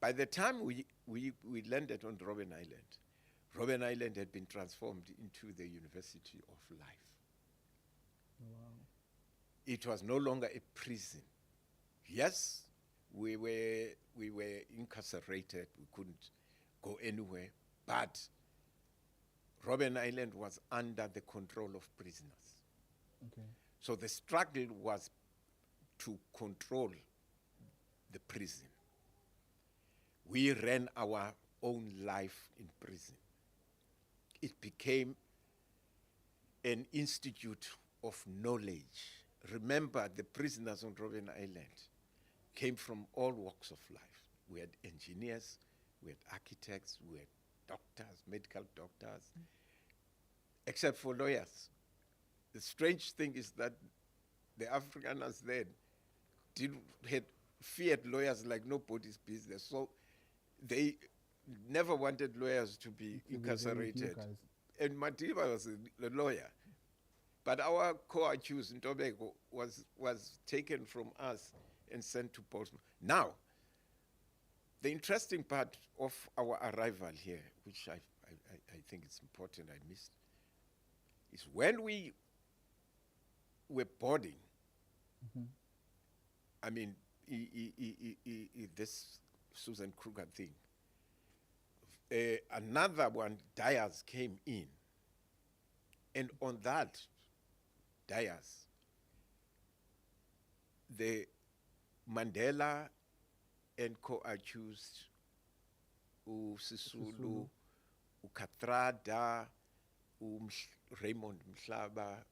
By the time we landed on Robben Island had been transformed into the University of Life. Wow. It was no longer a prison. Yes, we were incarcerated. We couldn't go anywhere. But Robben Island was under the control of prisoners. Okay. So the struggle was to control the prison. We ran our own life in prison. It became an institute of knowledge. Remember, the prisoners on Robben Island came from all walks of life. We had engineers, we had architects, we had doctors, medical doctors, except for lawyers. The strange thing is that the Afrikaners then had feared lawyers like nobody's business. So they never wanted lawyers to be incarcerated. And Madiba was a lawyer. But our co-accused in Tobago was taken from us and sent to Portsmouth. Now, the interesting part of our arrival here, which I think it's important I missed, is when we were boarding, I mean, this Susan Kruger thing, another one, Dyers, came in. And on that Dyers, the Mandela and co-accused Sisulu, Kathrada, Raymond Mhlaba,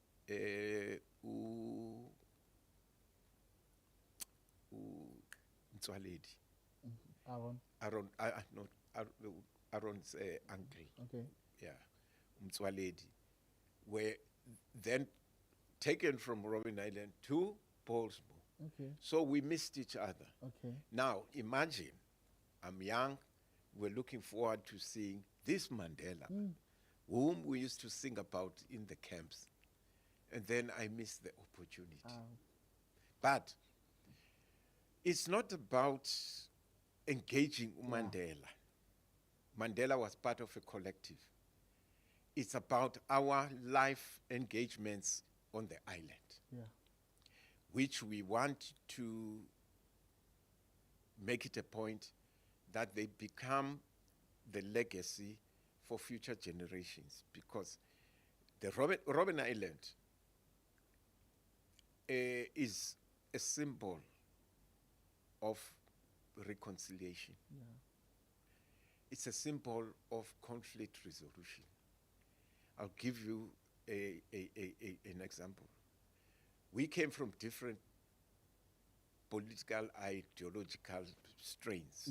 Mtswaledi, Aaron. not Aaron's uncle, Okay. yeah, Mtswaledi, were then taken from Robben Island to Paulsbo. Okay. So we missed each other. Okay. Now, imagine, I'm young, we're looking forward to seeing this Mandela, whom we used to sing about in the camps. And then I missed the opportunity. But it's not about engaging Mandela. Mandela was part of a collective. It's about our life engagements on the island, which we want to make it a point that they become the legacy for future generations, because the Robben Island is a symbol of reconciliation. It's a symbol of conflict resolution. I'll give you an example. We came from different political, ideological strains,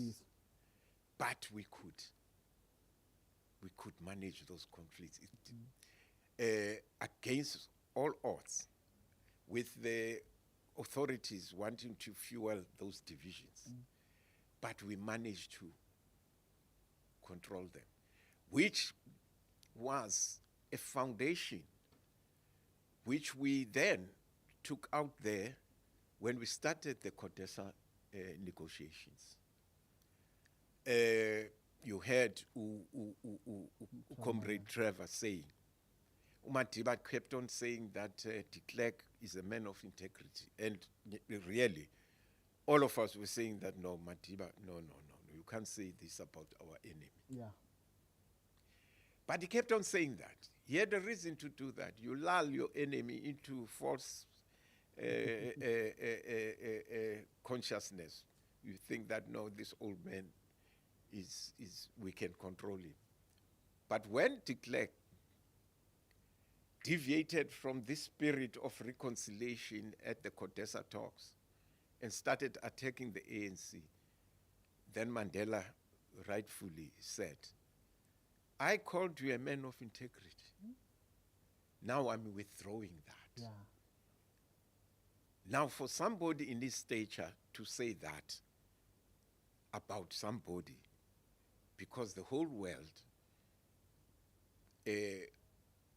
but we could manage those conflicts against all odds, with the authorities wanting to fuel those divisions. But we managed to control them, which was a foundation which we then took out there when we started the CODESA negotiations. You heard Comrade Trevor saying, Madiba kept on saying that de Klerk is a man of integrity. And really, all of us were saying that, no, Madiba, no, you can't say this about our enemy. Yeah. But he kept on saying that. He had a reason to do that. You lull your enemy into false consciousness. You think that, no, this old man is we can control him. But when de Klerk deviated from this spirit of reconciliation at the CODESA talks and started attacking the ANC, then Mandela rightfully said, I called you a man of integrity. Now I'm withdrawing that. Yeah. Now, for somebody in this stature to say that about somebody, because the whole world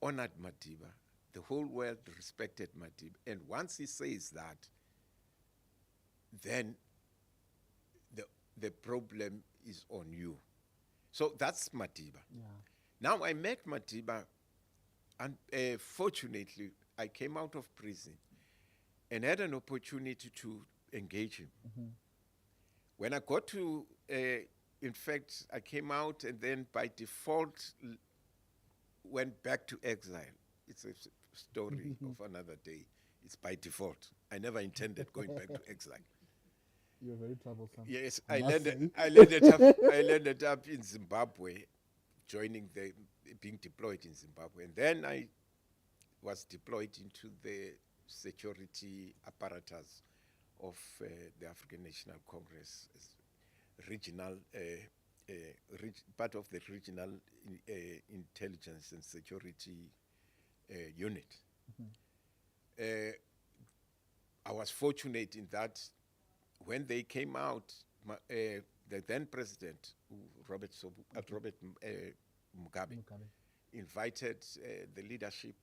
honored Madiba, the whole world respected Madiba, and once he says that, then the problem is on you. So that's Madiba. Yeah. Now, I met Madiba, and fortunately, I came out of prison and had an opportunity to engage him. When I got to, in fact, I came out and then by default went back to exile. It's a story of another day. It's by default. I never intended going back to exile. You're very troublesome. Yes, I I must landed up in Zimbabwe, being deployed in Zimbabwe. And then I was deployed into the security apparatus of the African National Congress, as regional, part of the regional intelligence and security unit. I was fortunate in that when they came out, the then president, Robert Mugabe, invited the leadership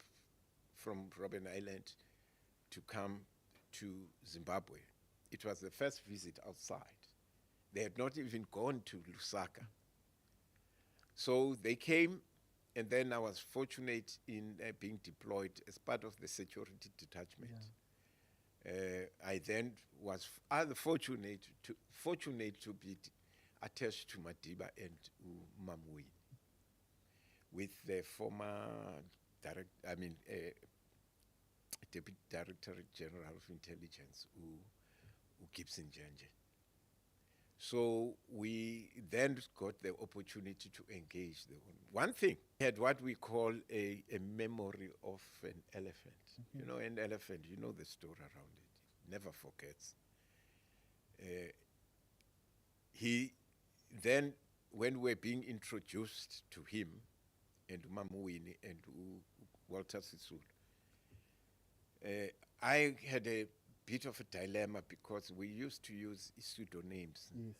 from Robben Island to come to Zimbabwe. It was the first visit outside. They had not even gone to Lusaka. So they came, and then I was fortunate in being deployed as part of the security detachment. I then was fortunate to be attached to Madiba and Mamui, with the former Deputy Director General of Intelligence, Gibson Jenje. So we then got the opportunity to engage. One thing, we had what we call a memory of an elephant. You know, an elephant, you know the story around it. Never forgets. He then, when we were being introduced to him, and Mamuini and Walter Sisulu, I had a bit of a dilemma because we used to use pseudonames. Yes.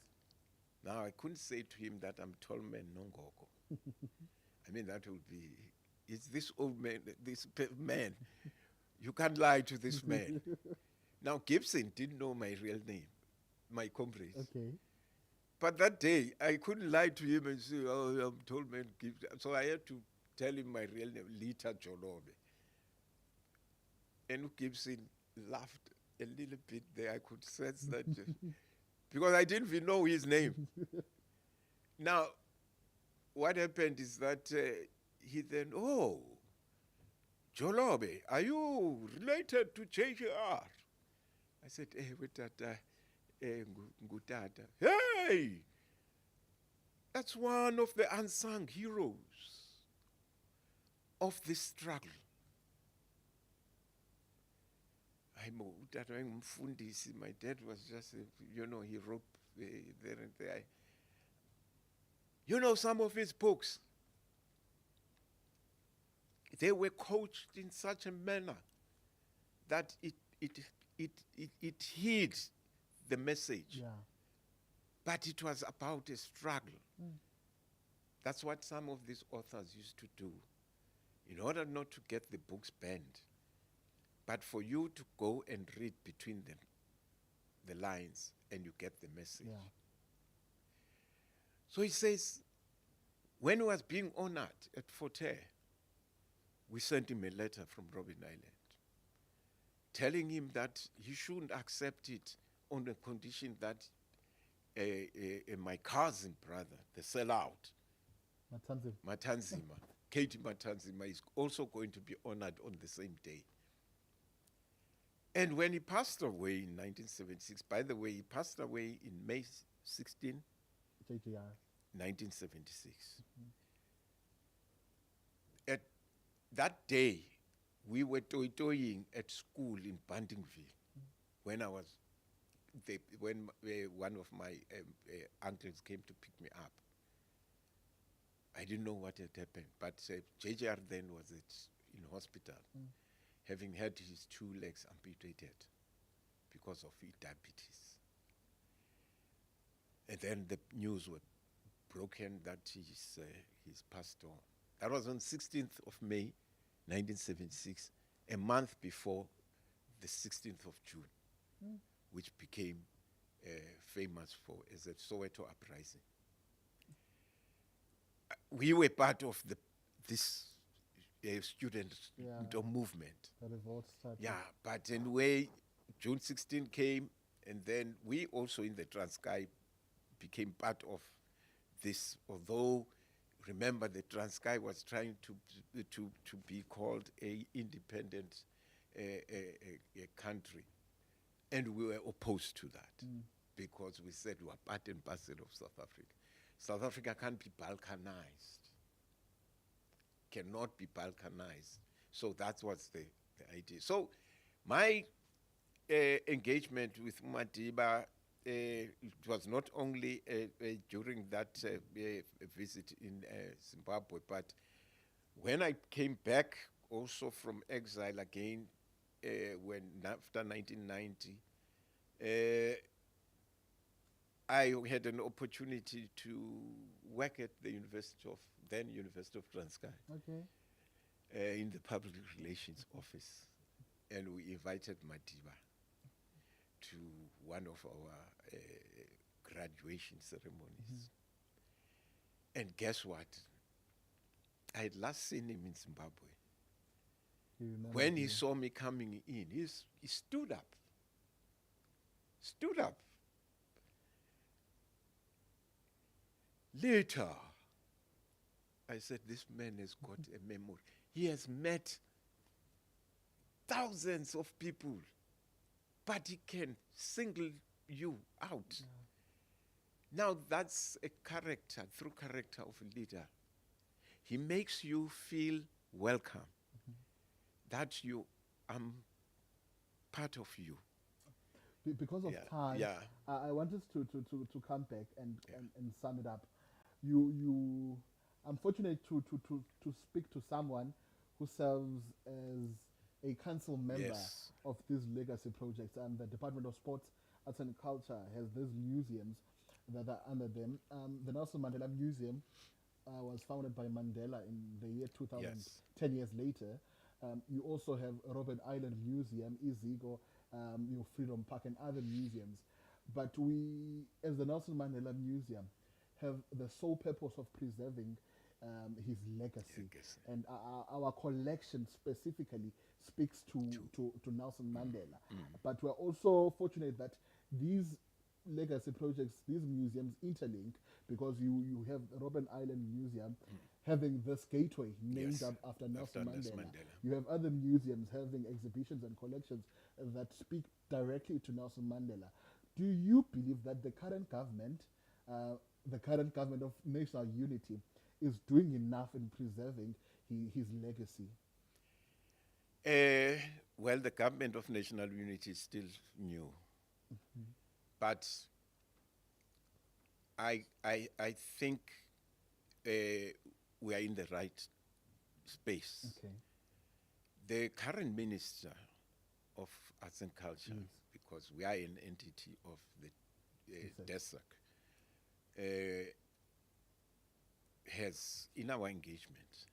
Now, I couldn't say to him that I'm Tolman Nongoko. I mean, that would be, it's this old man, this man. You can't lie to this man. Now, Gibson didn't know my real name, my comrades. Okay. But that day, I couldn't lie to him and say, oh, I'm Tolman Gibson. So I had to tell him my real name, Lita Jolobe. And Gibson laughed a little bit there. I could sense that. Because I didn't even know his name. Now, what happened is that he then, oh, Jolobe, are you related to JJR? I said, with that, Ngutata. Hey! That's one of the unsung heroes of this struggle. My dad was just, he wrote there and there. You know, some of his books, they were coached in such a manner that it hid the message. Yeah. But it was about a struggle. That's what some of these authors used to do in order not to get the books banned, but for you to go and read between the lines and you get the message. Yeah. So he says, when he was being honored at Fort Hare, we sent him a letter from Robben Island telling him that he shouldn't accept it on the condition that my cousin brother, the sellout, Matanzima, Katie Matanzima, is also going to be honored on the same day. And when he passed away in 1976, by the way, he passed away in May 16, JJR. 1976. At that day, we were toying at school in Bantingville when I was, when one of my uncles came to pick me up. I didn't know what had happened, but JJR then was in hospital, having had his 2 legs amputated because of diabetes. And then the news was broken that he's passed on. That was on 16th of May, 1976, a month before the 16th of June, which became famous for as a Soweto uprising. We were part of this student movement. The revolt started. Yeah, but anyway, June 16 came, and then we also in the Transkei became part of this, although remember the Transkei was trying to be called a independent a country, and we were opposed to that because we said we are part and parcel of South Africa. South Africa can't be Balkanized, cannot be Balkanized. So that was the idea. So my engagement with Madiba, it was not only during that visit in Zimbabwe, but when I came back also from exile again, when after 1990, I had an opportunity to work at the University of Transkei. Okay. In the public relations office, and we invited Madiba to one of our graduation ceremonies. And guess what? I had last seen him in Zimbabwe. When he saw me coming in, he stood up. Stood up. Later, I said, this man has got a memory. He has met thousands of people, but he can single you out. Now that's a character, true character of a leader. He makes you feel welcome, that you part of you. Because of Yeah, time, yeah. I want us to come back and sum it up. You I'm fortunate to speak to someone who serves as a council member Yes. of these legacy projects, and the Department of Sports, Arts and Culture has these museums that are under them. The Nelson Mandela Museum was founded by Mandela in the year 2000, Yes. 10 years later. You also have Robben Island Museum, Iziko, Freedom Park, and other museums. But we, as the Nelson Mandela Museum, have the sole purpose of preserving his legacy. Legacy. And our collection specifically speaks to Nelson Mandela. But we're also fortunate that these legacy projects, these museums interlink, because you have the Robben Island Museum having this gateway named Yes, after Nelson after Nelson Mandela. Mandela. You have other museums having exhibitions and collections that speak directly to Nelson Mandela. Do you believe that the current government of national unity, is doing enough in preserving his legacy? Well, the government of national unity is still new. But I think we are in the right space. Okay. The current minister of Arts and Culture, because we are an entity of the DESAC, has, in our engagement,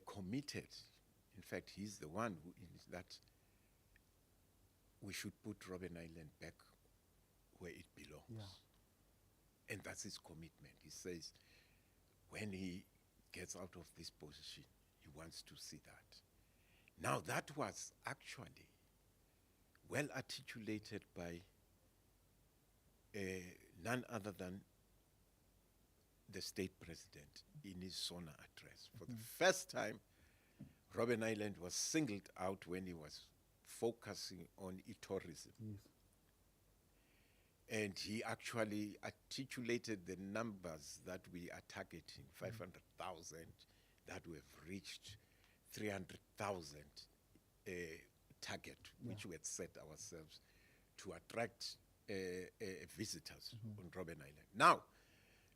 committed, in fact, he's the one who is that we should put Robben Island back where it belongs. Yeah. And that's his commitment. He says when he gets out of this position, he wants to see that. Now, that was actually well articulated by none other than the state president in his SONA address. For the first time, Robben Island was singled out when he was focusing on e-tourism. Yes. And he actually articulated the numbers that we are targeting, 500,000, that we have reached 300,000 target, which we had set ourselves to attract visitors on Robben Island. Now,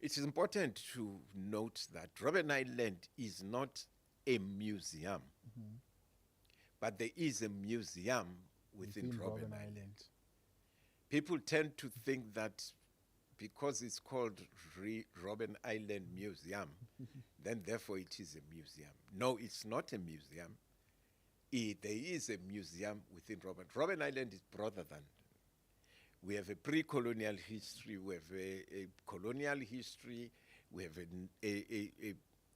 it is important to note that Robben Island is not a museum, but there is a museum within Robben Island. People tend to think that because it's called Robben Island Museum, then therefore it is a museum. No, it's not a museum. There is a museum within Robben. Robben Island is broader than. We have a pre-colonial history, we have a colonial history, we have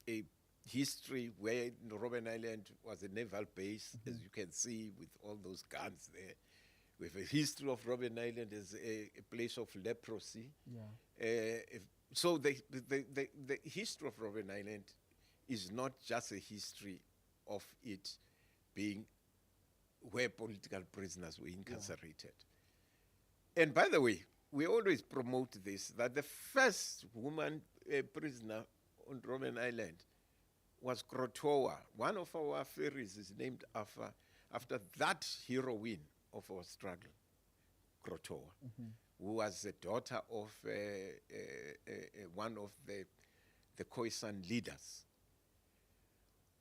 a history where Robben Island was a naval base, as you can see, with all those guns there. We have a history of Robben Island as a place of leprosy. So the history of Robben Island is not just a history of it being where political prisoners were incarcerated. And by the way, we always promote this, that the first woman prisoner on Robben Island was Krotoa. One of our ferries is named after that heroine of our struggle, Krotoa, who was the daughter of one of the Khoisan leaders,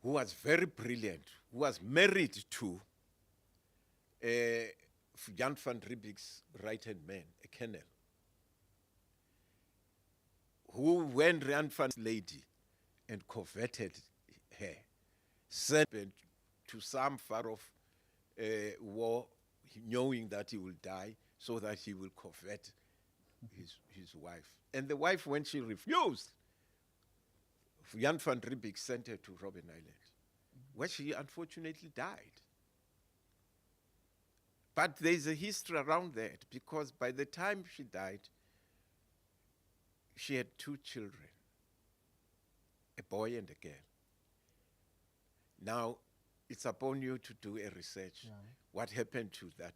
who was very brilliant, who was married to Jan van Riebeeck's right-hand man, a colonel, who went Jan van's lady and coveted her, sent her to some far-off war, knowing that he will die, so that he will covet his wife. And the wife, when she refused, Jan van Riebeeck sent her to Robben Island, where she unfortunately died. But there's a history around that, because by the time she died, she had 2 children, a boy and a girl. Now, it's upon you to do a research. What happened to that?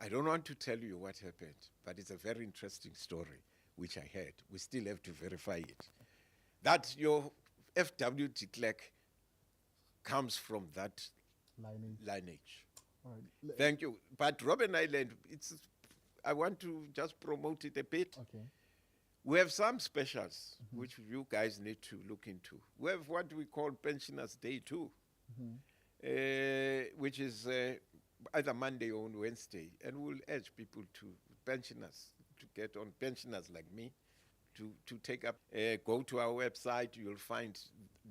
I don't want to tell you what happened, but it's a very interesting story, which I heard. We still have to verify it. That your FW de Klerk comes from that Lineage. lineage. All right. Thank you. But Robben Island, I want to just promote it a bit. Okay. We have some specials which you guys need to look into. We have what we call Pensioners Day too, which is either Monday or Wednesday, and we'll urge people pensioners to get on, pensioners like me, to take up. Go to our website, you'll find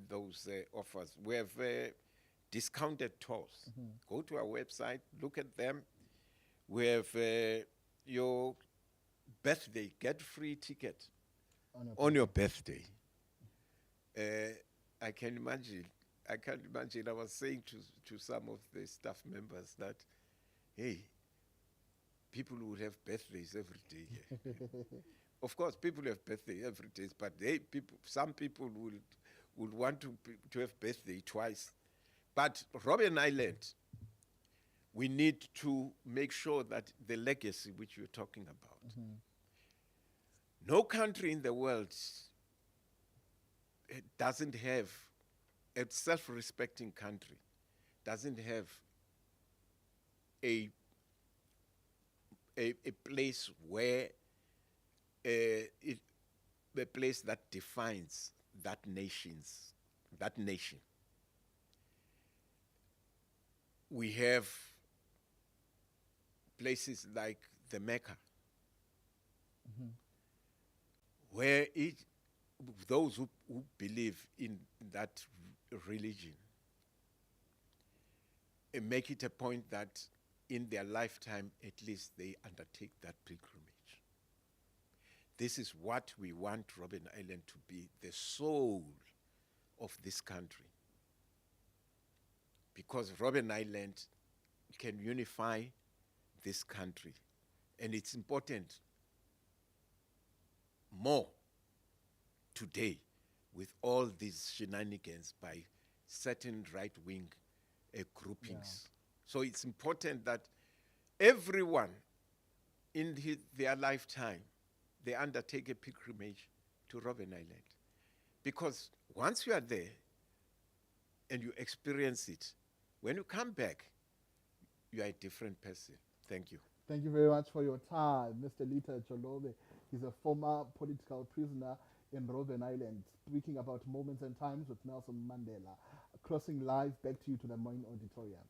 those offers. We have discounted tours. Go to our website, look at them. We have your birthday, get free ticket on your birthday. I can imagine. I was saying to some of the staff members that, hey, people would have birthdays every day here. Of course, people have birthday every day, but some people would want to have birthday twice. But Robben Island, we need to make sure that the legacy which you're talking about, no country in the world doesn't have, a self-respecting country doesn't have a place where a place that defines that nation. We have places like the Mecca, where those who believe in that religion make it a point that in their lifetime, at least, they undertake that pilgrimage. This is what we want Robben Island to be, the soul of this country. Because Robben Island can unify this country. And it's important more today with all these shenanigans by certain right-wing groupings. Yeah. So it's important that everyone in their lifetime, they undertake a pilgrimage to Robben Island. Because once you are there and you experience it, when you come back, you are a different person. Thank you. Thank you very much for your time, Mr. Lita Jolobe. He's a former political prisoner in Robben Island, speaking about moments and times with Nelson Mandela. Crossing live back to you to the main auditorium.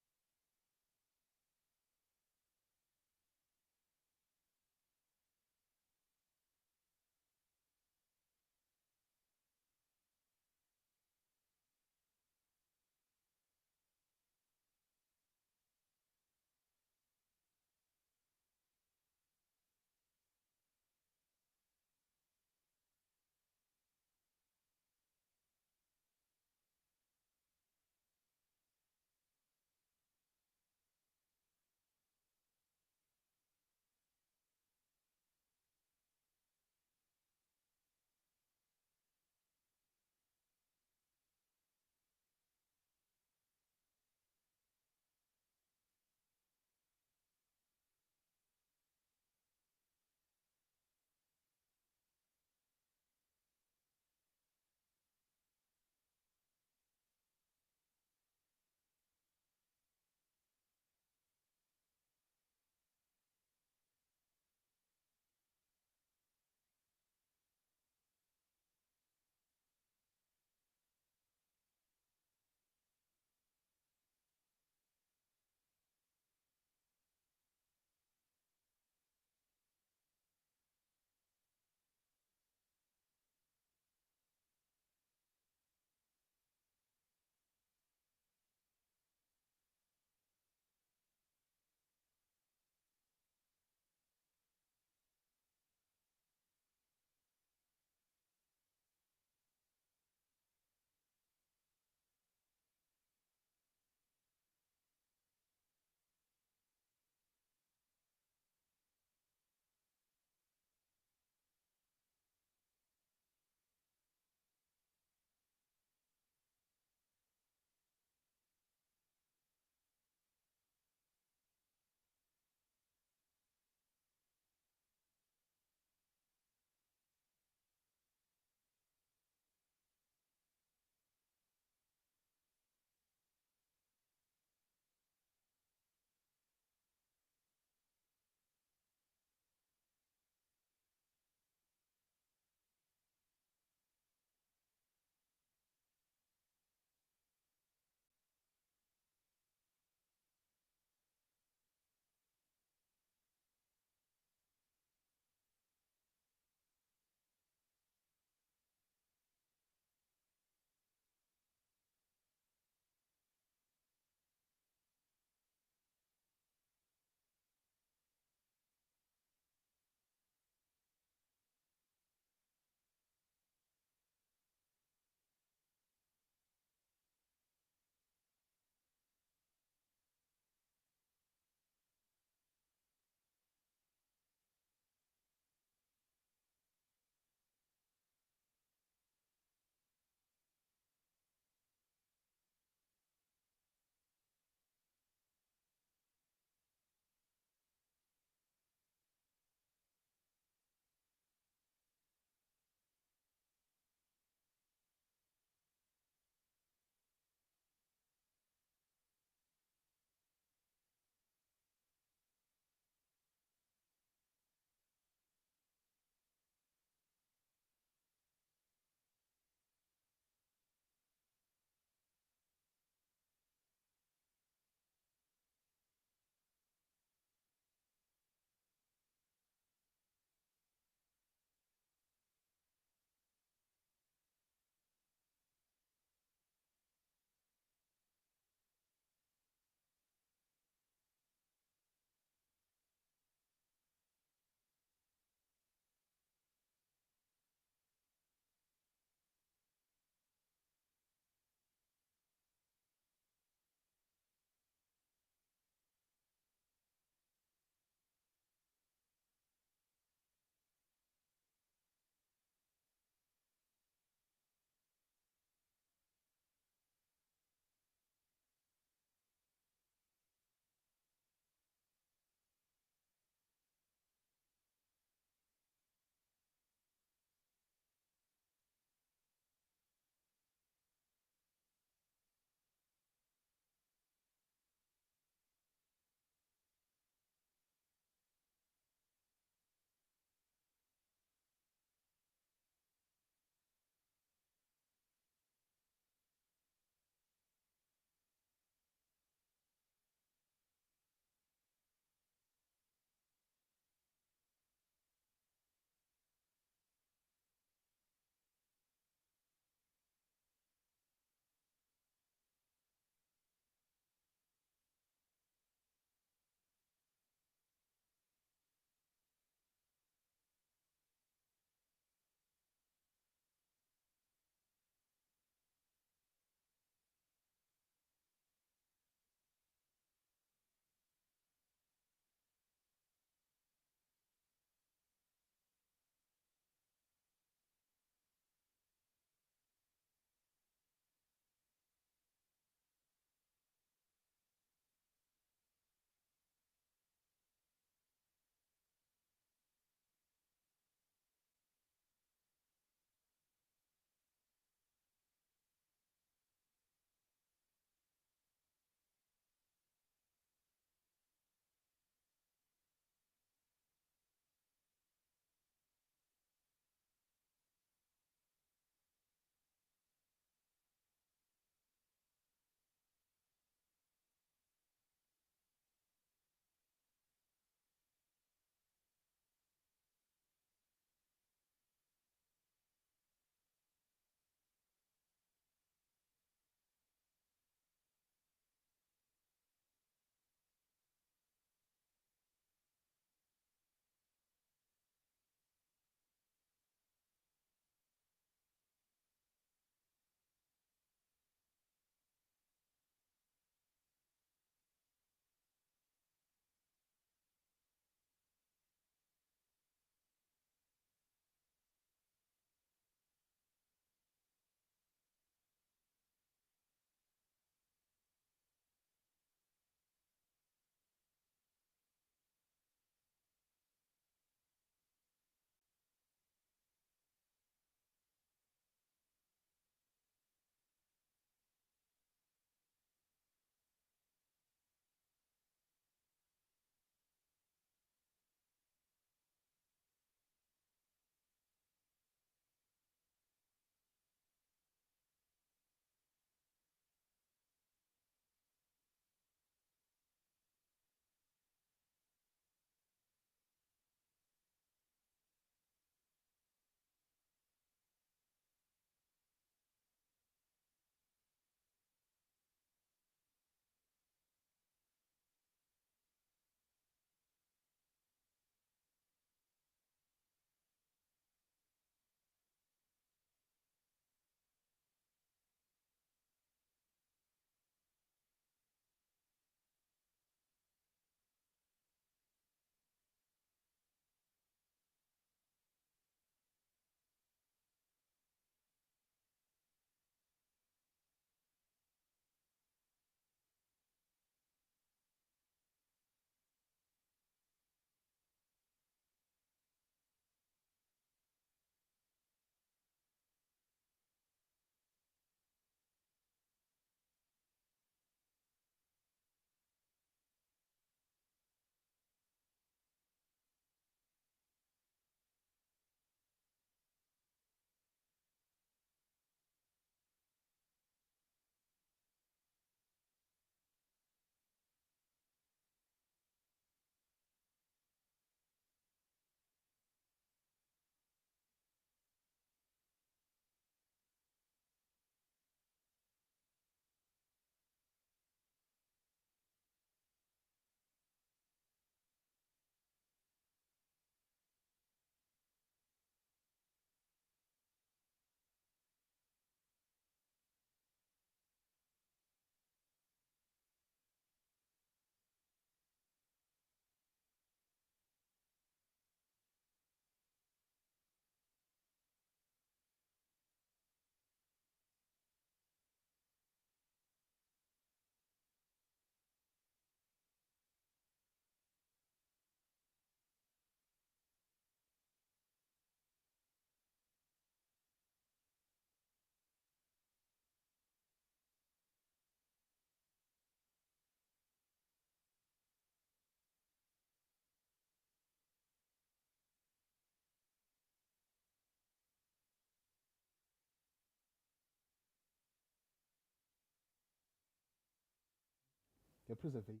the preservation.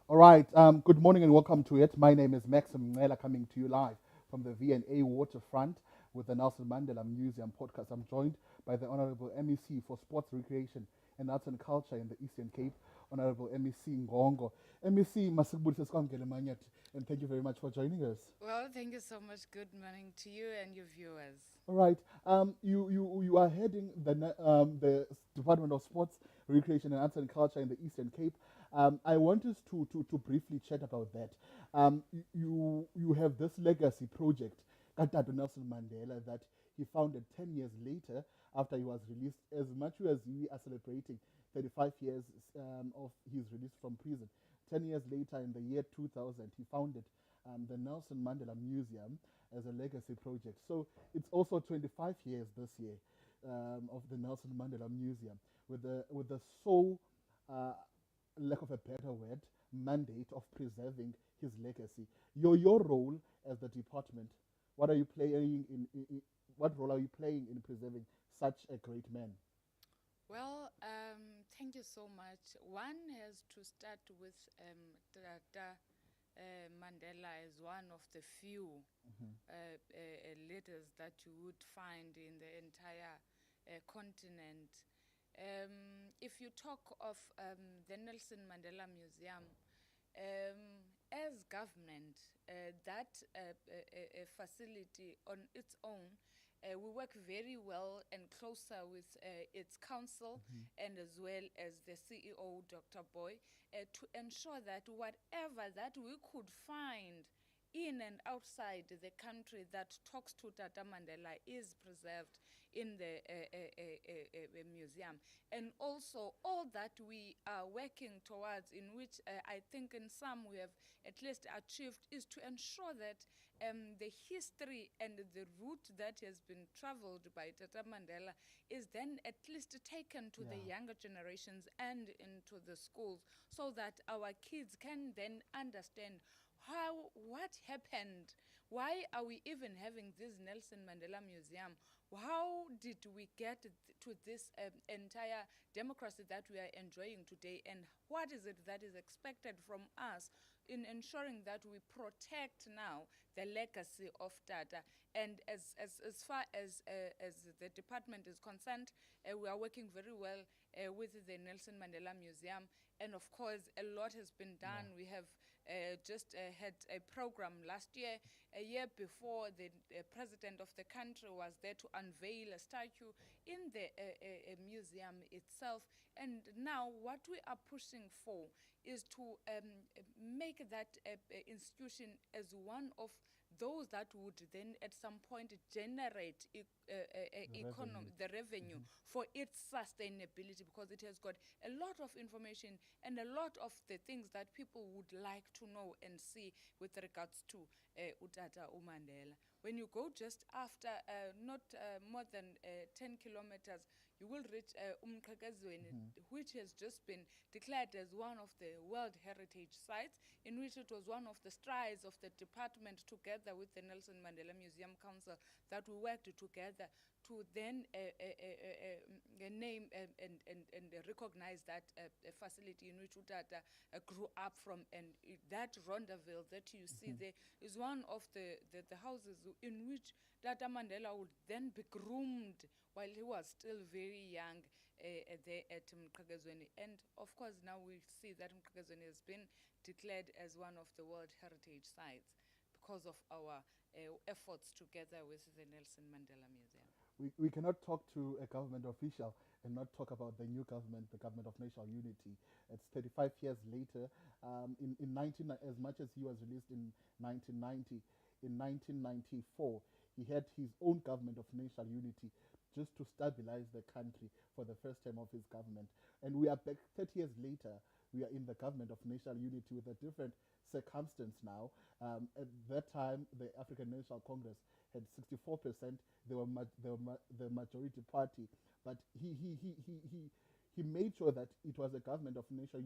All right. Good morning and welcome to it. My name is Mncela, coming to you live from the V&A waterfront with the Nelson Mandela Museum podcast. I'm joined by the Honorable MEC for Sports, Recreation and Arts and Culture in the Eastern Cape, Honorable MEC Ngongo. MEC Masikubulisa Sikwamkele Manyati, and thank you very much for joining us. Well, thank you so much. Good morning to you and your viewers. All right. You are heading the Department of Sports, Recreation and Arts and Culture in the Eastern Cape. I want us to briefly chat about that. You have this legacy project, Katatu Nelson Mandela, that he founded 10 years later after he was released. As much as we are celebrating 35 years of his release from prison, 10 years later, in the year 2000, he founded the Nelson Mandela Museum as a legacy project. So it's also 25 years this year of the Nelson Mandela Museum with the sole, lack of a better word, mandate of preserving his legacy. Your role as the department, what are you playing what role are you playing in preserving such a great man? Well, thank you so much. One has to start with Tata Mandela as one of the few leaders that you would find in the entire continent. If you talk of the Nelson Mandela Museum, as government, that facility on its own, we work very well and closer with its council and as well as the CEO, Dr. Boy, to ensure that whatever that we could find in and outside the country that talks to Tata Mandela is preserved in the museum. And also all that we are working towards, in which I think in some we have at least achieved, is to ensure that the history and the route that has been traveled by Tata Mandela is then at least taken to the younger generations and into the schools, so that our kids can then understand what happened. Why are we even having this Nelson Mandela Museum? How did we get to this entire democracy that we are enjoying today? And what is it that is expected from us in ensuring that we protect now the legacy of Tata? And as far as the department is concerned, we are working very well with the Nelson Mandela Museum. And of course, a lot has been done. We have just had a program last year. A year before, the president of the country was there to unveil a statue in the museum itself. And now what we are pushing for is to make that institution as one of those that would then at some point generate the revenue for its sustainability, because it has got a lot of information and a lot of the things that people would like to know and see with regards to Utata Mandela. When you go just after, not more than 10 kilometers, you will reach which has just been declared as one of the World Heritage Sites, in which it was one of the strides of the department together with the Nelson Mandela Museum Council that we worked together to then name and recognize that facility in which Utata grew up from. And that rendezvous that you see there is one of the houses in which Tata Mandela would then be groomed while he was still very young there at Mqhakazweni. And of course now we see that Mqhakazweni has been declared as one of the World Heritage Sites because of our efforts together with the Nelson Mandela Museum. We cannot talk to a government official and not talk about the new government, the government of national unity. It's 35 years later. As much as he was released in 1990, in 1994, he had his own government of national unity just to stabilize the country for the first time of his government. And we are back 30 years later we are in the government of national unity with a different circumstance now. At that time, the African National Congress had 64%. They were the majority party, but he made sure that it was a government of national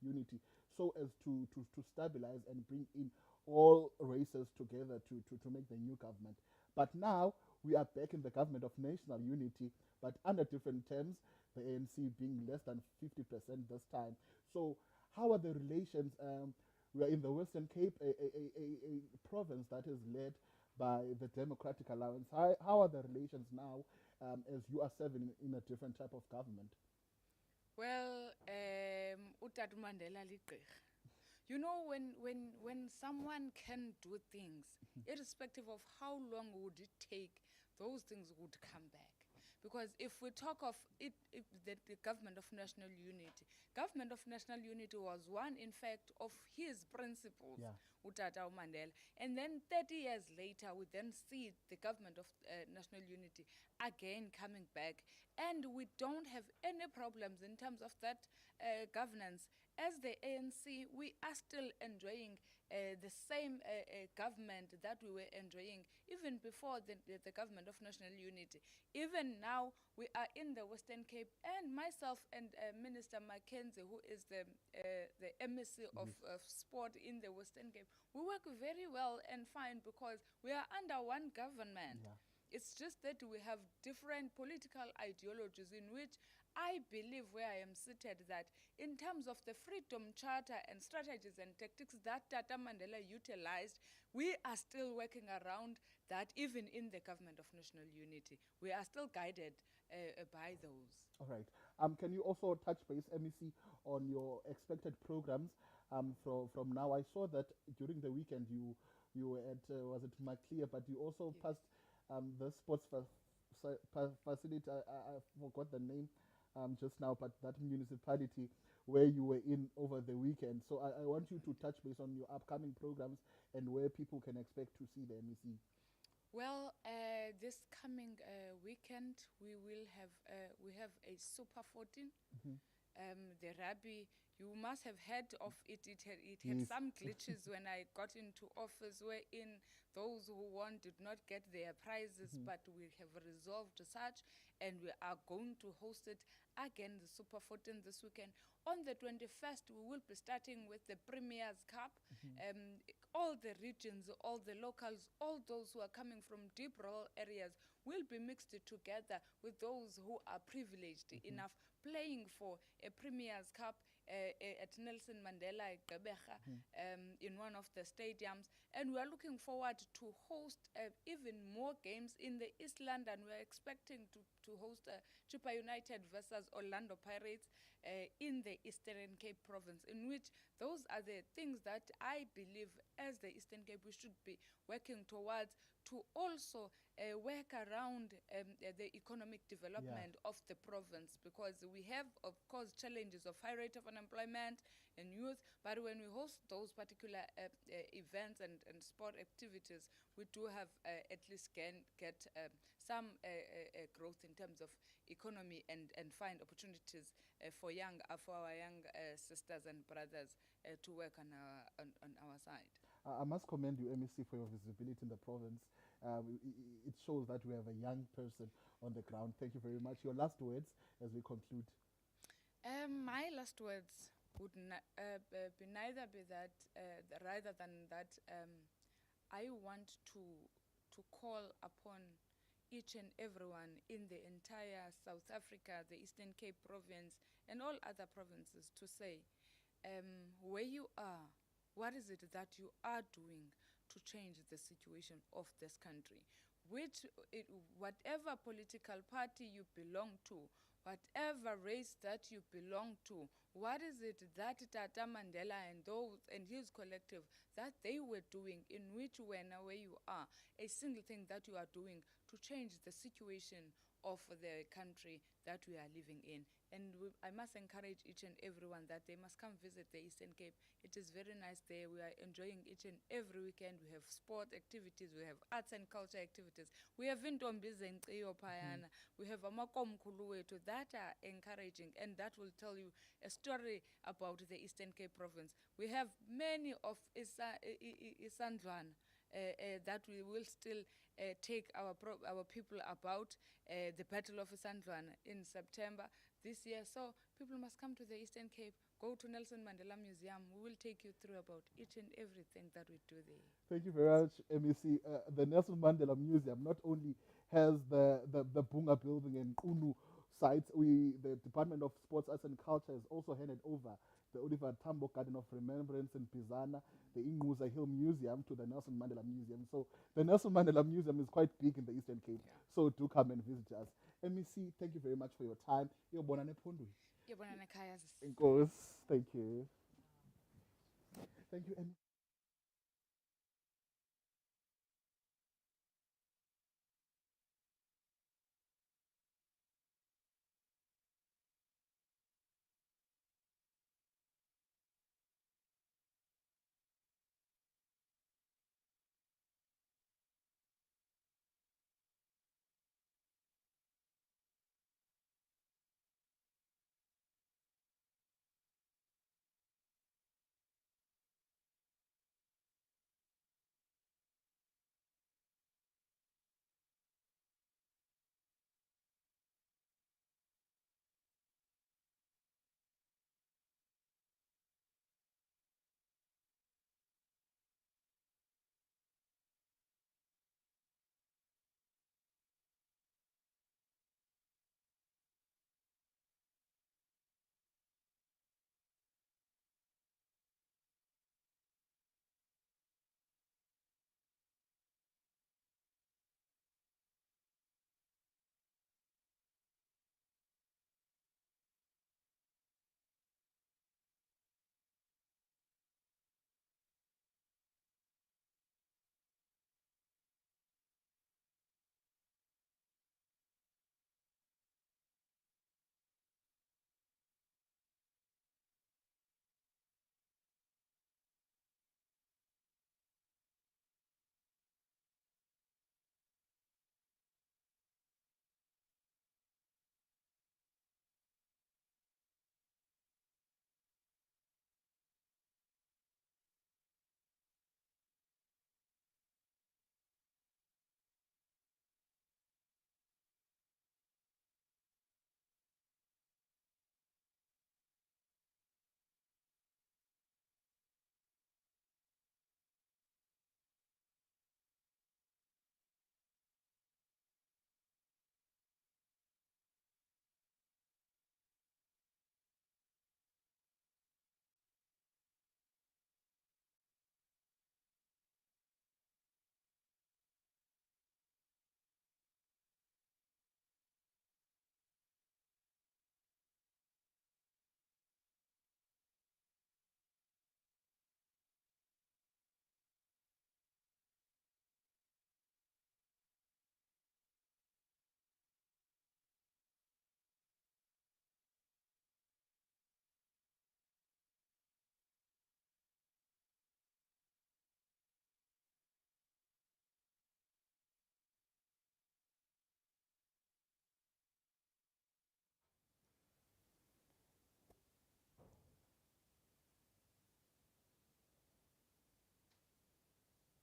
unity so as to stabilize and bring in all races together to make the new government. But now we are back in the government of national unity, but under different terms, the ANC being less than 50% this time. So how are the relations? We are in the Western Cape, a province that is led by the Democratic Alliance. How are the relations now as you are serving in a different type of government? Well, Utatu Mandela ligqirha. You know, when someone can do things, irrespective of how long would it take, those things would come back. Because if we talk of it, if the government of national unity was one, in fact, of his principles, Yeah. Utata Mandela. And then 30 years later, we then see the government of national unity again coming back. And we don't have any problems in terms of that governance. As the ANC, we are still enjoying the same government that we were enjoying even before the government of national unity. Even now, we are in the Western Cape, and myself and Minister Mackenzie, who is the emissary of sport in the Western Cape, we work very well and fine because we are under one government. Yeah. It's just that we have different political ideologies in which I believe, where I am seated, that in terms of the Freedom Charter and strategies and tactics that Tata Mandela utilized, we are still working around that even in the government of national unity. We are still guided by those. All right. Can you also touch base, MEC, on your expected programs from now? I saw that during the weekend you were at was it Mncela, but you also Yes. passed the sports facility. I forgot the name just now, but that municipality where you were in over the weekend. So I want you to touch base on your upcoming programs and where people can expect to see the MEC. Well, this coming weekend we have a Super 14. The rugby, you must have heard of it. It had Yes. some glitches when I got into office, wherein those who won did not get their prizes, but we have resolved such, and we are going to host it again, the Super 14 this weekend. On the 21st, we will be starting with the Premier's Cup. All the regions, all the locals, all those who are coming from deep rural areas will be mixed together with those who are privileged enough, playing for a Premier's Cup at Nelson Mandela in one of the stadiums. And we are looking forward to host even more games in the East London. We are expecting to host Chupa United versus Orlando Pirates in the Eastern Cape province, in which those are the things that I believe as the Eastern Cape we should be working towards, to also work around the economic development of the province, because we have, of course, challenges of high rate of unemployment and youth, but when we host those particular events and sport activities, we do have at least get some growth in terms of economy and find opportunities for our young sisters and brothers to work on our side. I must commend you, MEC, for your visibility in the province. It shows that we have a young person on the ground. Thank you very much. Your last words as we conclude. My last words would be neither be that, rather than that, I want to call upon each and everyone in the entire South Africa, the Eastern Cape province, and all other provinces to say, where you are, what is it that you are doing to change the situation of this country? Whatever political party you belong to, whatever race that you belong to, what is it that Tata Mandela and his collective that they were doing, in which way now where you are, a single thing that you are doing to change the situation of the country that we are living in. And I must encourage each and everyone that they must come visit the Eastern Cape. It is very nice there. We are enjoying each and every weekend. We have sport activities, we have arts and culture activities. We have Intombiz and Payana. We have Amakomkhulu wethu that are encouraging, and that will tell you a story about the Eastern Cape province. We have many of Isandlwana that we will still take our people about the Battle of Isandlwana in September this year. So people must come to the Eastern Cape, go to Nelson Mandela Museum. We will take you through about each and everything that we do there. Thank you very much, MEC. The Nelson Mandela Museum not only has the Bunga building and Kunu sites, the Department of Sports, Arts and Culture has also handed over the Oliver Tambo Garden of Remembrance in Pizana, the Inguza Hill Museum to the Nelson Mandela Museum. So the Nelson Mandela Museum is quite big in the Eastern Cape. Yeah. So do come and visit us. MEC, thank you very much for your time. Yobona nephondweni. Yabona nekhaya sis. Enkosi. Thank you. Thank you, MEC.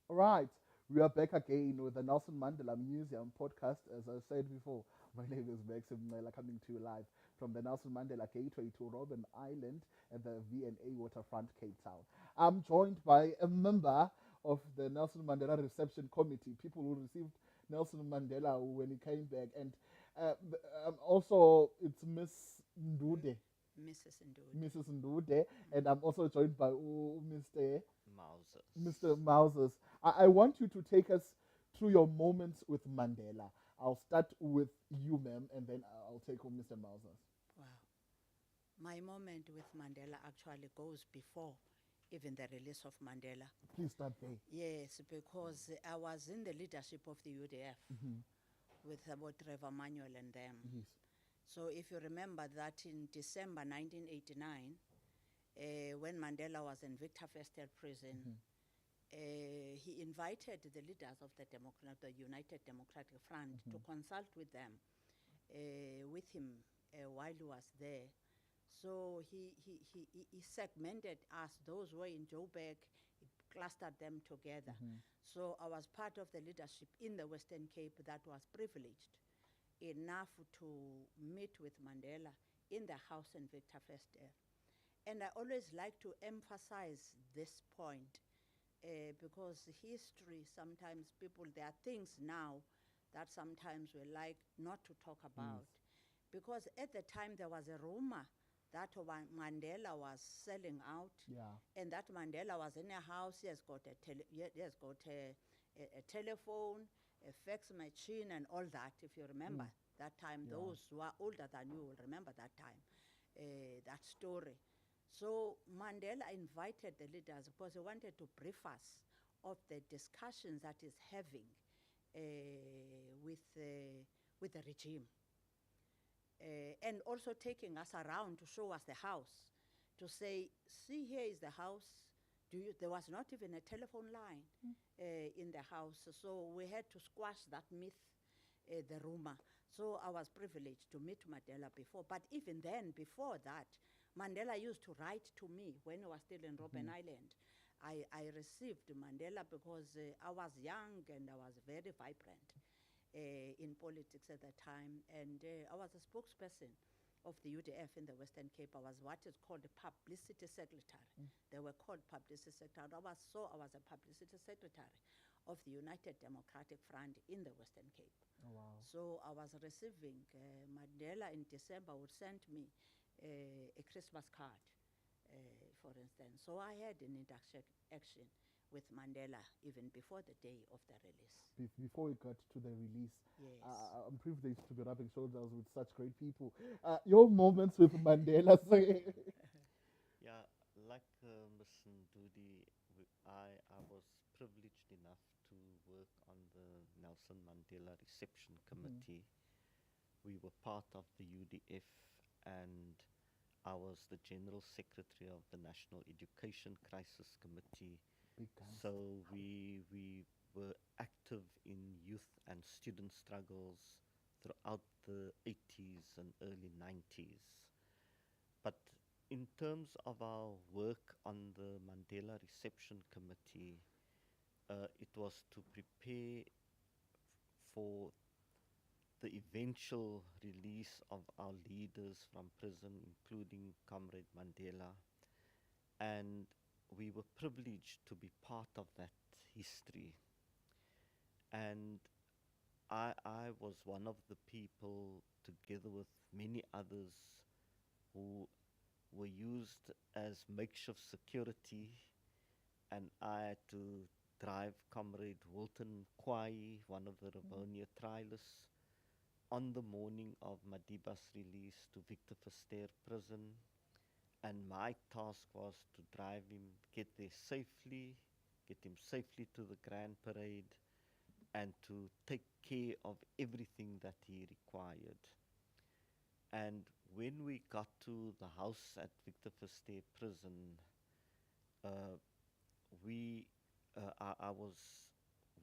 All right, we are back again with the Nelson Mandela Museum podcast. As I said before, my name is Mncela, coming to you live from the Nelson Mandela Gateway to Robben Island at the V&A Waterfront, Cape Town. I'm joined by a member of the Nelson Mandela Reception Committee, people who received Nelson Mandela when he came back, and also it's Miss Ndude. Mrs. Ndude, and I'm also joined by Mr. Moses. I want you to take us through your moments with Mandela. I'll start with you, ma'am, and then I'll take on Mr. Moses. Wow. My moment with Mandela actually goes before even the release of Mandela. Please start there. Yes, because I was in the leadership of the UDF with about Trevor Manuel and them. Yes. So if you remember that in December 1989, when Mandela was in Victor Verster prison, he invited the leaders of the United Democratic Front to consult with them, with him while he was there. So he segmented us, those who were in Joburg, he clustered them together. So I was part of the leadership in the Western Cape that was privileged enough to meet with Mandela in the house in Victor Verster. And I always like to emphasize this point because history, sometimes people, there are things now that sometimes we like not to talk about. Because at the time there was a rumor that Mandela was selling out, Yeah. and that Mandela was in a house. He has got a telephone, a fax machine, and all that. If you remember that time, Yeah. those who are older than you will remember that time, that story. So Mandela invited the leaders because he wanted to brief us of the discussions that is having with the regime. And also taking us around to show us the house, to say, see, here is the house. There was not even a telephone line in the house, so we had to squash that myth, the rumor. So I was privileged to meet Mandela before, but even then, before that, Mandela used to write to me when he was still in Robben Island. I received Mandela because I was young and I was very vibrant in politics at that time, and I was a spokesperson of the UDF in the Western Cape. I was what is called a publicity secretary. They were called publicity secretary. I was a publicity secretary of the United Democratic Front in the Western Cape. Oh, wow. So I was receiving Mandela in December would send me a Christmas card, for instance. So I had an interaction with Mandela even before the day of the release. Before we got to the release, Yes. I'm privileged to be rubbing shoulders with such great people. Your moments with Mandela. Yeah, like Mr. Ndudi, I was privileged enough to work on the Nelson Mandela Reception Committee. We were part of the UDF, and I was the General Secretary of the National Education Crisis Committee. Big guns. So we were active in youth and student struggles throughout the 80s and early 90s. But in terms of our work on the Mandela Reception Committee, it was to prepare for the eventual release of our leaders from prison, including Comrade Mandela. And we were privileged to be part of that history. And I was one of the people, together with many others, who were used as makeshift security, and I had to drive Comrade Wilton Kwai, one of the Rivonia trialists, on the morning of Madiba's release to Victor Verster prison. And my task was to drive him, get him safely to the Grand Parade, and to take care of everything that he required. And when we got to the house at Victor Verster prison, I was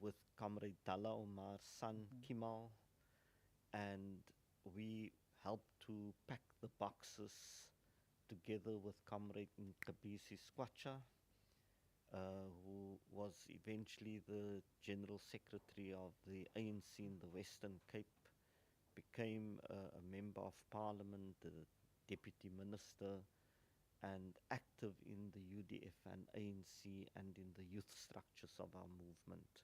with Comrade Dalla Omar's son, Kimal, and we helped to pack the boxes together with Comrade Nkabisi Squatcha, who was eventually the General Secretary of the ANC in the Western Cape, became a Member of Parliament, a Deputy Minister, and active in the UDF and ANC and in the youth structures of our movement.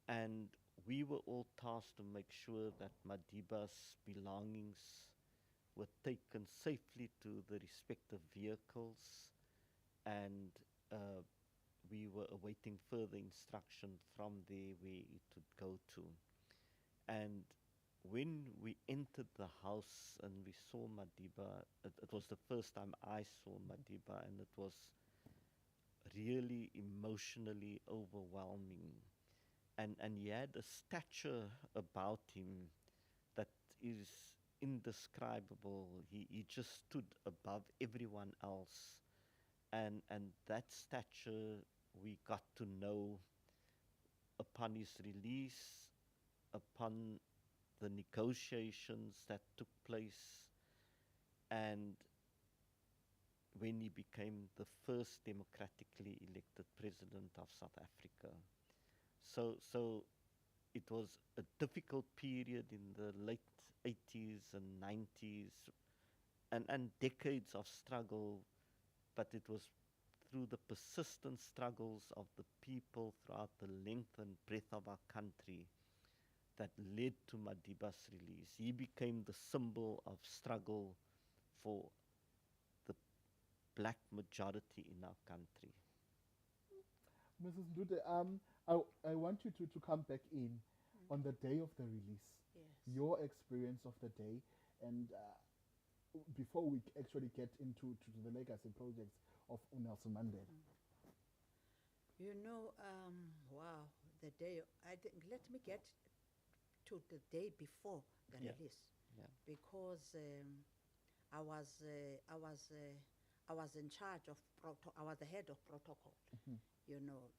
And we were all tasked to make sure that Madiba's belongings were taken safely to the respective vehicles, and we were awaiting further instruction from there where it would go to. And when we entered the house and we saw Madiba, it was the first time I saw Madiba, and it was really emotionally overwhelming. And he had a stature about him that is indescribable. He just stood above everyone else. And that stature we got to know upon his release, upon the negotiations that took place, and when he became the first democratically elected president of South Africa. So it was a difficult period in the late 80s and 90s, and decades of struggle, but it was through the persistent struggles of the people throughout the length and breadth of our country that led to Madiba's release. He became the symbol of struggle for the black majority in our country. Mrs. Ndute, I want you to come back in on the day of the release, Yes. your experience of the day, and before we actually get into the legacy projects of Nelson Mandela. You know, wow, the day, let me get to the day before the Yeah. release, Yeah. because I was in charge of I was the head of protocol, you know,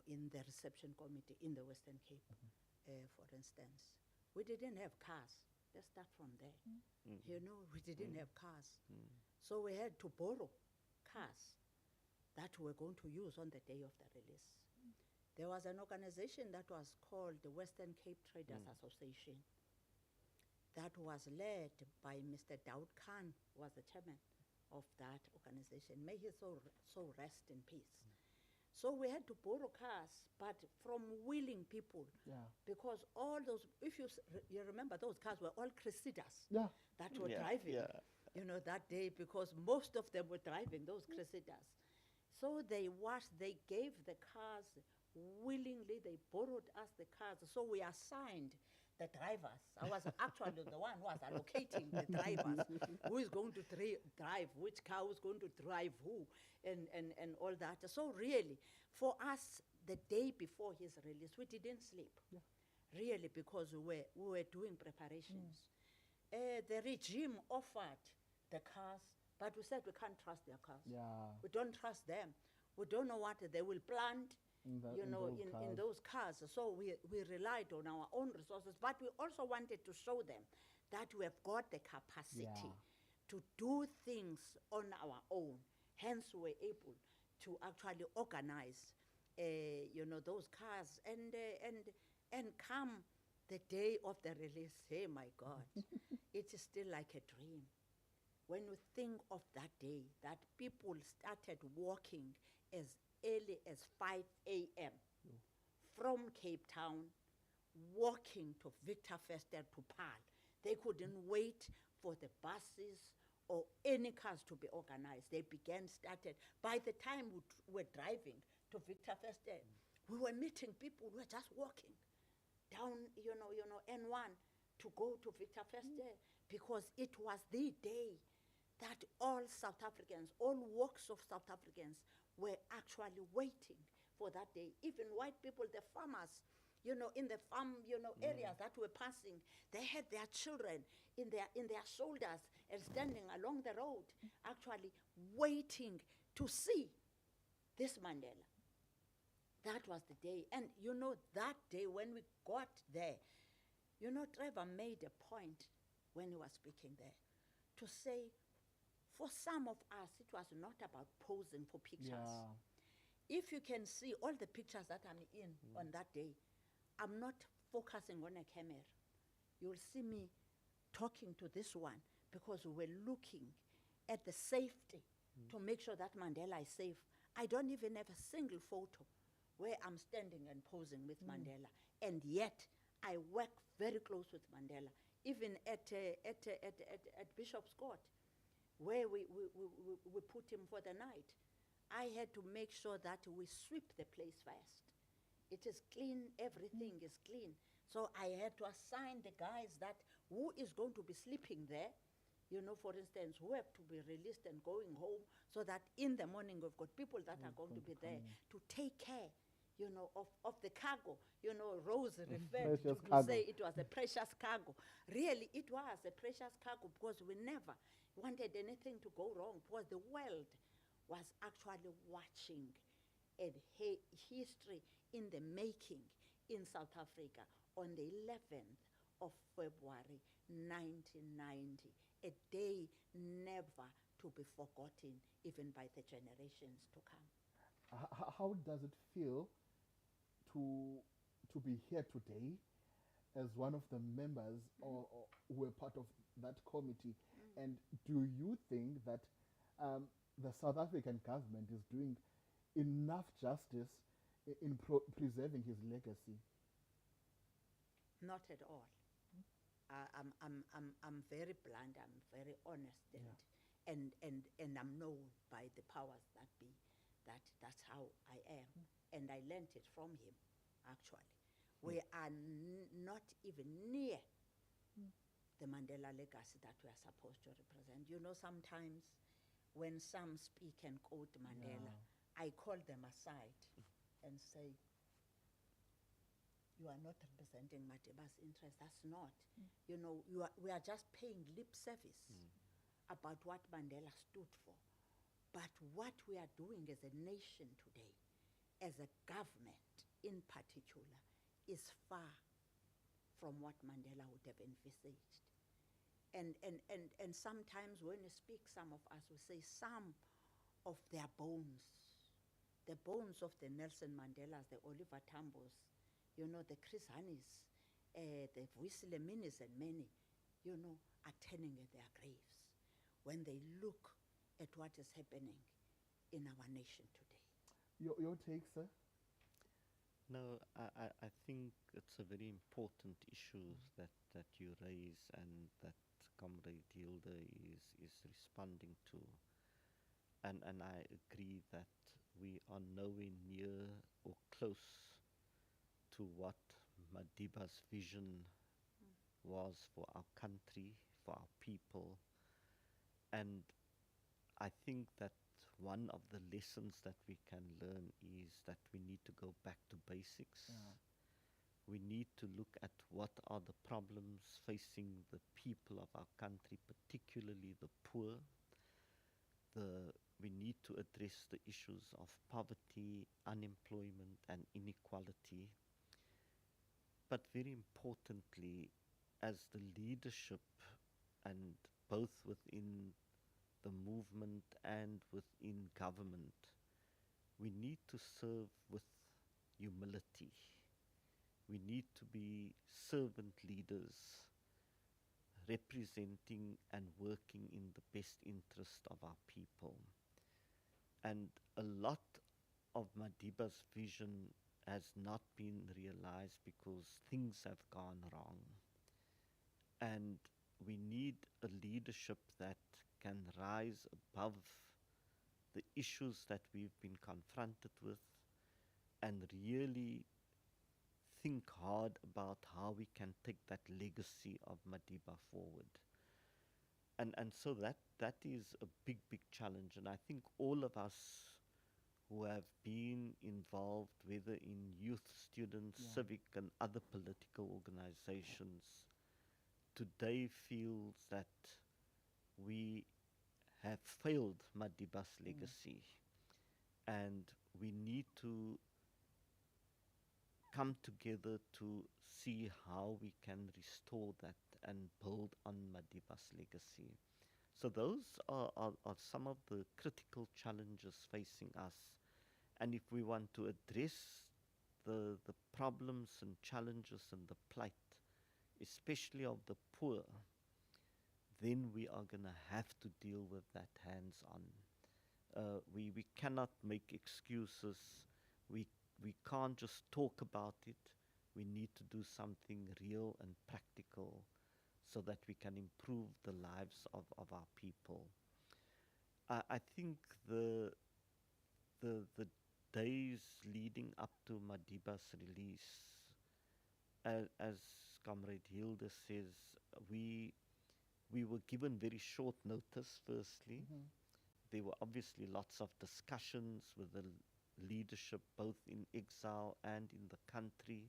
in the reception committee in the Western Cape, for instance. We didn't have cars. Let's start from there. You know, we didn't have cars. So we had to borrow cars that we were going to use on the day of the release. There was an organization that was called the Western Cape Traders Association that was led by Mr. Daud Khan, who was the chairman of that organization. May he so rest in peace. So we had to borrow cars, but from willing people, Yeah. because all those, if you you remember, those cars were all Cressidas Yeah. that were Yeah, driving, yeah. you know, that day, because most of them were driving those Cressidas. So they gave the cars willingly, they borrowed us the cars. So we assigned the drivers. I was actually the one who was allocating the drivers, who is going to drive, which car was going to drive who, and all that. So really, for us, the day before his release, we didn't sleep, really, because we were doing preparations. The regime offered the cars, but we said we can't trust their cars. Yeah. We don't trust them. We don't know what they will plant, In the- you in know, those in cars. those cars. So we relied on our own resources, but we also wanted to show them that we have got the capacity Yeah. to do things on our own. Hence, we're able to actually organize, you know, those cars and come the day of the release. Hey, my God, it is still like a dream. When you think of that day, that people started walking as early as 5 a.m. from Cape Town, walking to Victor Verster to Paarl. They couldn't wait for the buses or any cars to be organized. They started. By the time we were driving to Victor Verster, we were meeting people who were just walking down, you know, N1 to go to Victor Verster, because it was the day that all South Africans, all walks of South Africans were actually waiting for that day. Even white people, the farmers, you know, in the farm, you know, areas that were passing, they had their children in their shoulders and standing along the road, actually waiting to see this Mandela. That was the day. And you know, that day when we got there, you know, Trevor made a point when he was speaking there to say, for some of us, it was not about posing for pictures. Yeah. If you can see all the pictures that I'm in on that day, I'm not focusing on a camera. You'll see me talking to this one because we're looking at the safety to make sure that Mandela is safe. I don't even have a single photo where I'm standing and posing with Mandela. And yet, I work very close with Mandela, even at Bishop's Court, where we put him for the night. I had to make sure that we sweep the place first. It is clean, everything is clean. So I had to assign the guys that who is going to be sleeping there, you know, for instance, who have to be released and going home, so that in the morning we've got people that are going to be there to take care, of the cargo. Rose referred Precious to cargo. say it was a precious cargo. Really, it was a precious cargo because we never wanted anything to go wrong because the world was actually watching a history in the making in South Africa on the 11th of February 1990, a day never to be forgotten even by the generations to come. How does it feel to be here today as one of the members or who were part of that committee? And do you think that the South African government is doing enough justice in preserving his legacy? Not at all. I'm very blunt. I'm very honest, and I'm known by the powers that be. That's how I am, and I learned it from him. Actually, we are not even near the Mandela legacy that we are supposed to represent. Sometimes when some speak and quote Mandela, I call them aside and say, you are not representing Madiba's interest. That's not. We are just paying lip service about what Mandela stood for. But what we are doing as a nation today, as a government in particular, is far from what Mandela would have envisaged. And sometimes when we speak, some of us will say some of their bones, the bones of the Nelson Mandelas, the Oliver Tambos, the Chris Hannis, the Vuisile Minis and many, are turning at their graves when they look at what is happening in our nation today. Your take, sir? No, I think it's a very important issue that you raise and that Comrade Hilda is responding to. And I agree that we are nowhere near or close to what Madiba's vision was for our country, for our people. And I think that one of the lessons that we can learn is that we need to go back to basics. We need to look at what are the problems facing the people of our country, particularly the poor. We need to address the issues of poverty, unemployment, and inequality. But very importantly, as the leadership, and both within the movement and within government, we need to serve with humility. We need to be servant leaders, representing and working in the best interest of our people. And a lot of Madiba's vision has not been realized because things have gone wrong. And we need a leadership that can rise above the issues that we've been confronted with and really think hard about how we can take that legacy of Madiba forward. And so that is a big challenge. And I think all of us who have been involved, whether in youth, students, civic and other political organizations, today feels that we have failed Madiba's legacy. And we need to come together to see how we can restore that and build on Madiba's legacy. So those are some of the critical challenges facing us. And if we want to address the problems and challenges and the plight, especially of the poor, then we are going to have to deal with that hands-on. We cannot make excuses. We can't just talk about it. We need to do something real and practical so that we can improve the lives of our people. I think the days leading up to Madiba's release, as Comrade Hilda says, we were given very short notice, firstly. There were obviously lots of discussions with the leadership both in exile and in the country.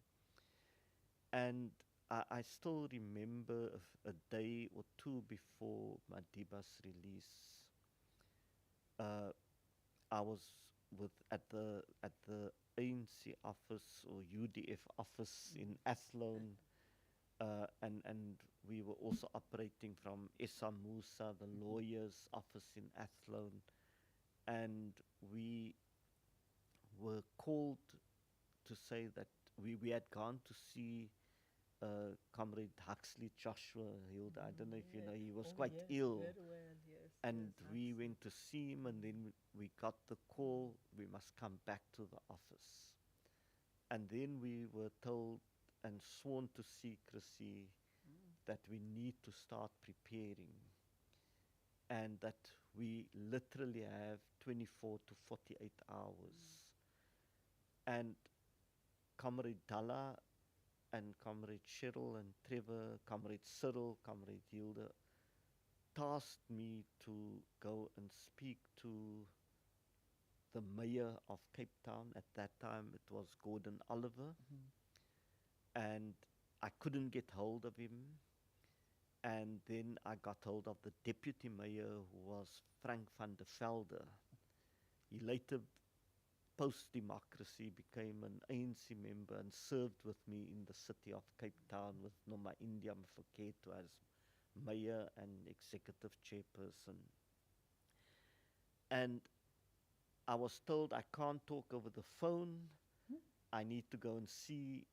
And I still remember a day or two before Madiba's release, I was at the ANC office or UDF office in Athlone, and we were also operating from Esa Musa, the lawyer's office in Athlone, and we were called to say that we had gone to see Comrade Huxley Joshua Hilda. I don't know if you know, he was quite ill. Very well, yes. And yes, we Huxley. went to see him, and then we got the call, we must come back to the office. And then we were told and sworn to secrecy that we need to start preparing, and that we literally have 24 to 48 hours. And Comrade Dalla and Comrade Cheryl and Trevor, Comrade Cyril, Comrade Hilda tasked me to go and speak to the mayor of Cape Town. At that time, it was Gordon Oliver. And I couldn't get hold of him. And then I got hold of the deputy mayor, who was Frank van der Velde. He later, post-democracy, became an ANC member and served with me in the city of Cape Town with Noma India Mfeketo as mayor and executive chairperson. And I was told I can't talk over the phone. I need to go and see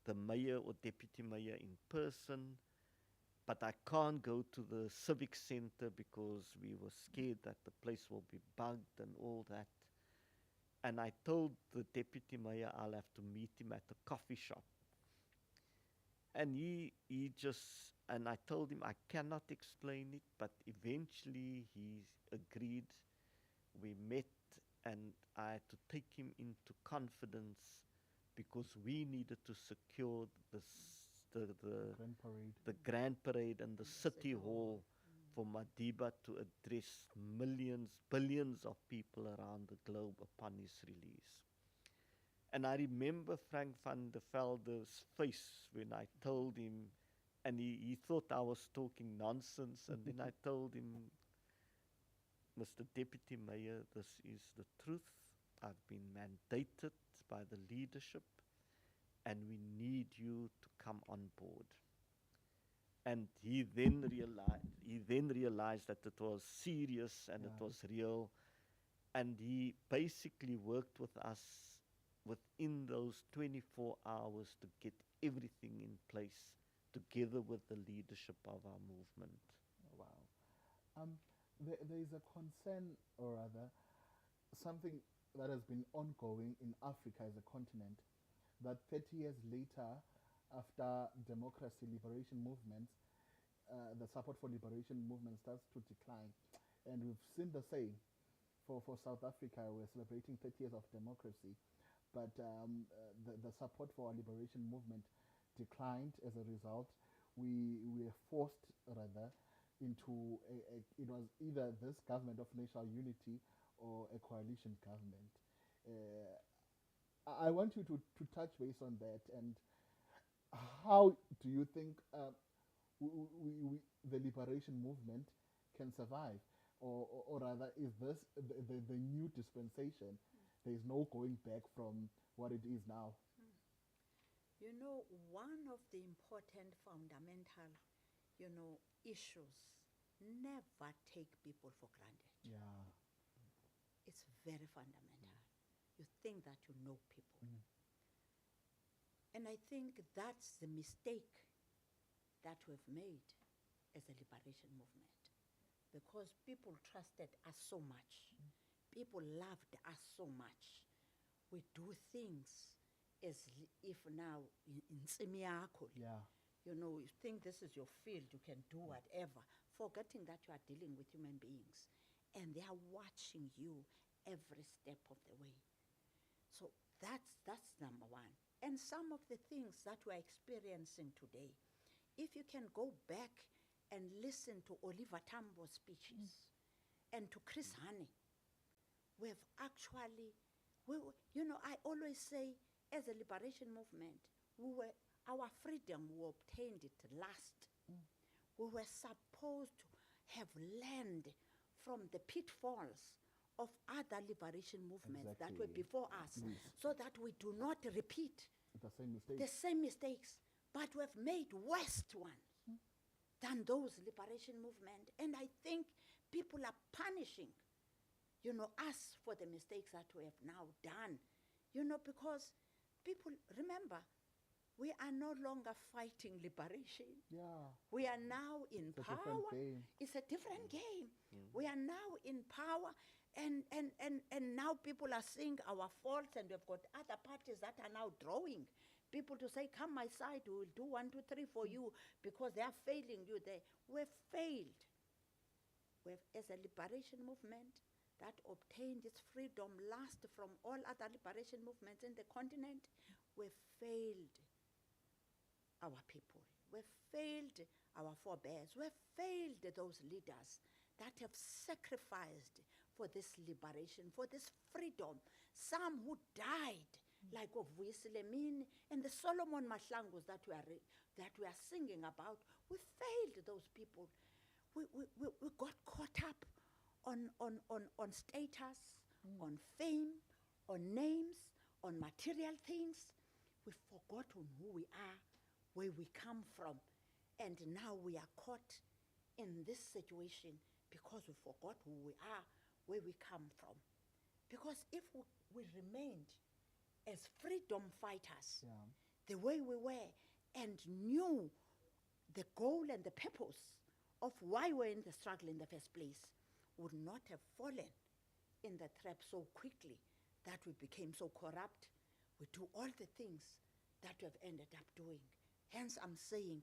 the mayor or deputy mayor in person, but I can't go to the civic center because we were scared that the place will be bugged and all that. And I told the deputy mayor I'll have to meet him at a coffee shop. And he just, and I told him I cannot explain it, but eventually he agreed. We met, and I had to take him into confidence because we needed to secure the Grand Parade. the Grand Parade and the City Hall for Madiba to address millions, billions of people around the globe upon his release. And I remember Frank van der Velde's face when I told him, and he thought I was talking nonsense, and then I told him, Mr. Deputy Mayor, this is the truth. I've been mandated by the leadership, and we need you to come on board. And he then realized that it was serious and it was real, and he basically worked with us within those 24 hours to get everything in place together with the leadership of our movement. Wow. There is a concern, or rather, something that has been ongoing in Africa as a continent, that 30 years later, after democracy, liberation movements, the support for liberation movement starts to decline. And we've seen the same. For South Africa, we're celebrating 30 years of democracy, but the support for our liberation movement declined as a result. We were forced, rather, into it was either this government of national unity or a coalition government. I want you to touch base on that, and how do you think the liberation movement can survive? Or rather, is this the new dispensation? There is no going back from what it is now. You know, one of the important fundamental, issues, never take people for granted. Yeah. It's very fundamental. You think that you know people. And I think that's the mistake that we've made as a liberation movement, because people trusted us so much. People loved us so much. We do things as if now in Tsimiako. Yeah. You think this is your field, you can do whatever, forgetting that you are dealing with human beings. And they are watching you every step of the way. So that's number one. And some of the things that we're experiencing today, if you can go back and listen to Oliver Tambo's speeches and to Chris Hani, we've actually I always say, as a liberation movement, our freedom, we obtained it last. We were supposed to have learned from the pitfalls of other liberation movements that were Exactly. before us, so that we do not repeat The same mistake. the same mistakes, but we have made worse ones than those liberation movement. And I think people are punishing, us for the mistakes that we have now done, because people, remember, we are no longer fighting liberation. Yeah. We are now in It's a different power. game. It's a different game. We are now in power, and now people are seeing our faults, and we've got other parties that are now drawing people to say, come my side, we will do 1, 2, 3 for you, because they are failing you there. We've failed. As a liberation movement that obtained its freedom last from all other liberation movements in the continent, we've failed our people. We've failed our forebears. We've failed those leaders that have sacrificed for this liberation, for this freedom. Some who died, like of Mncela and the Solomon Mahlangus that we are singing about. We failed those people. We got caught up on status, on fame, on names, on material things. We've forgotten who we are, where we come from, and now we are caught in this situation because we forgot who we are, where we come from. Because if we remained as freedom fighters, the way we were, and knew the goal and the purpose of why we're in the struggle in the first place, would not have fallen in the trap so quickly that we became so corrupt. We do all the things that we have ended up doing. Hence, I'm saying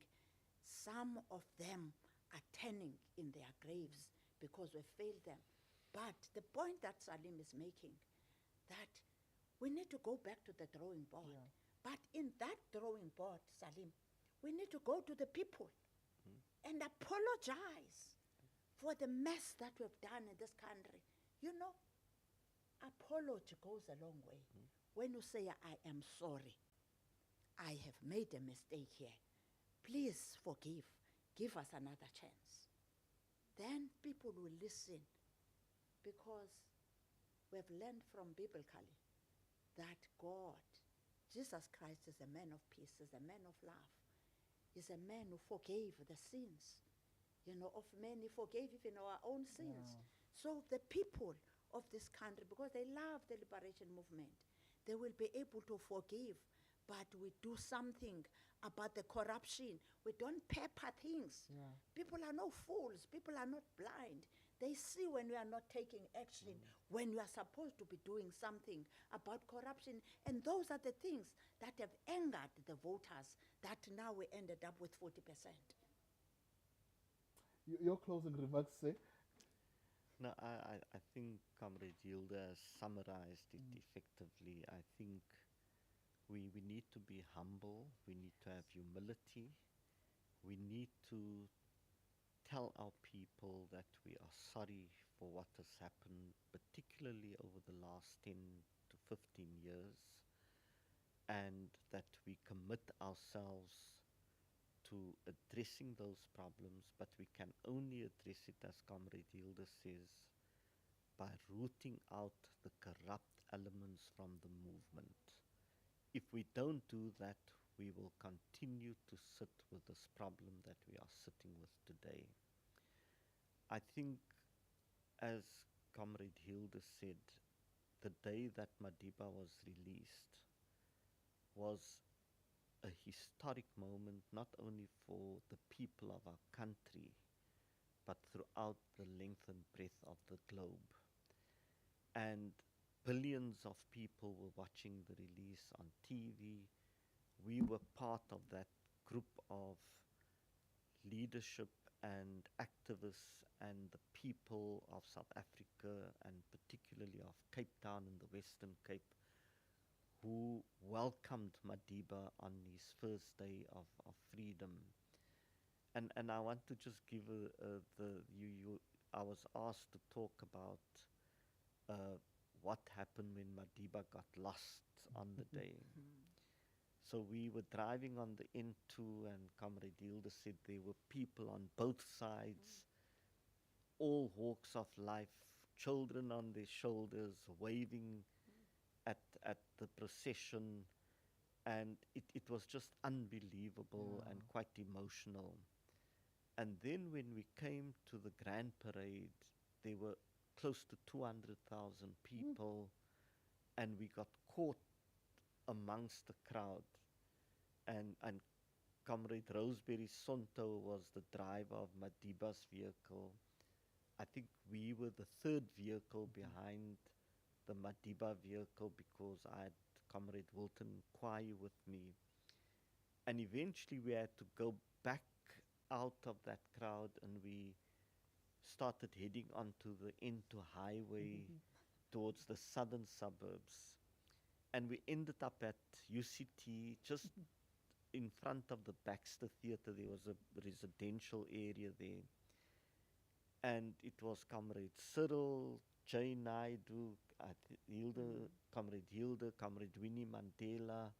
some of them are turning in their graves because we failed them. But the point that Salim is making, that we need to go back to the drawing board. But in that drawing board, Salim, we need to go to the people and apologize for the mess that we've done in this country. Apology goes a long way. When you say, I am sorry, I have made a mistake here, please forgive, give us another chance. Then people will listen, because we have learned from biblically that God, Jesus Christ, is a man of peace, is a man of love, is a man who forgave the sins, of men. He forgave even our own sins. So the people of this country, because they love the liberation movement, they will be able to forgive. But we do something about the corruption. We don't pepper things. People are no fools. People are not blind. They see when we are not taking action, when we are supposed to be doing something about corruption. And those are the things that have angered the voters, that now we ended up with 40%. Your closing remarks, say? No, I think Comrade Hilda has summarized it effectively. I think we need to be humble. We need to have humility. We need to tell our people that we are sorry for what has happened, particularly over the last 10 to 15 years, and that we commit ourselves to addressing those problems, but we can only address it, as Comrade Hilda says, by rooting out the corrupt elements from the movement. If we don't do that, we will continue to sit with this problem that we are sitting with today. I think, as Comrade Hilda said, the day that Madiba was released was a historic moment, not only for the people of our country, but throughout the length and breadth of the globe. And billions of people were watching the release on TV. We were part of that group of leadership and activists and the people of South Africa, and particularly of Cape Town and the Western Cape, who welcomed Madiba on his first day of freedom. And I want to just give I was asked to talk about what happened when Madiba got lost on the day. So we were driving on the N2, and Comrade Hilda said there were people on both sides, all walks of life, children on their shoulders, waving at the procession, and it was just unbelievable and quite emotional. And then when we came to the Grand Parade, there were close to 200,000 people, and we got caught amongst the crowd. And Comrade Roseberry Sonto was the driver of Madiba's vehicle. I think we were the third vehicle behind the Madiba vehicle because I had Comrade Wilton Kwai with me. And eventually we had to go back out of that crowd, and we started heading onto the N2 highway towards the southern suburbs. And we ended up at UCT, just in front of the Baxter Theatre. There was a residential area there. And it was Comrade Cyril, Jay Naidu, Comrade Hilda, Comrade Winnie Mandela,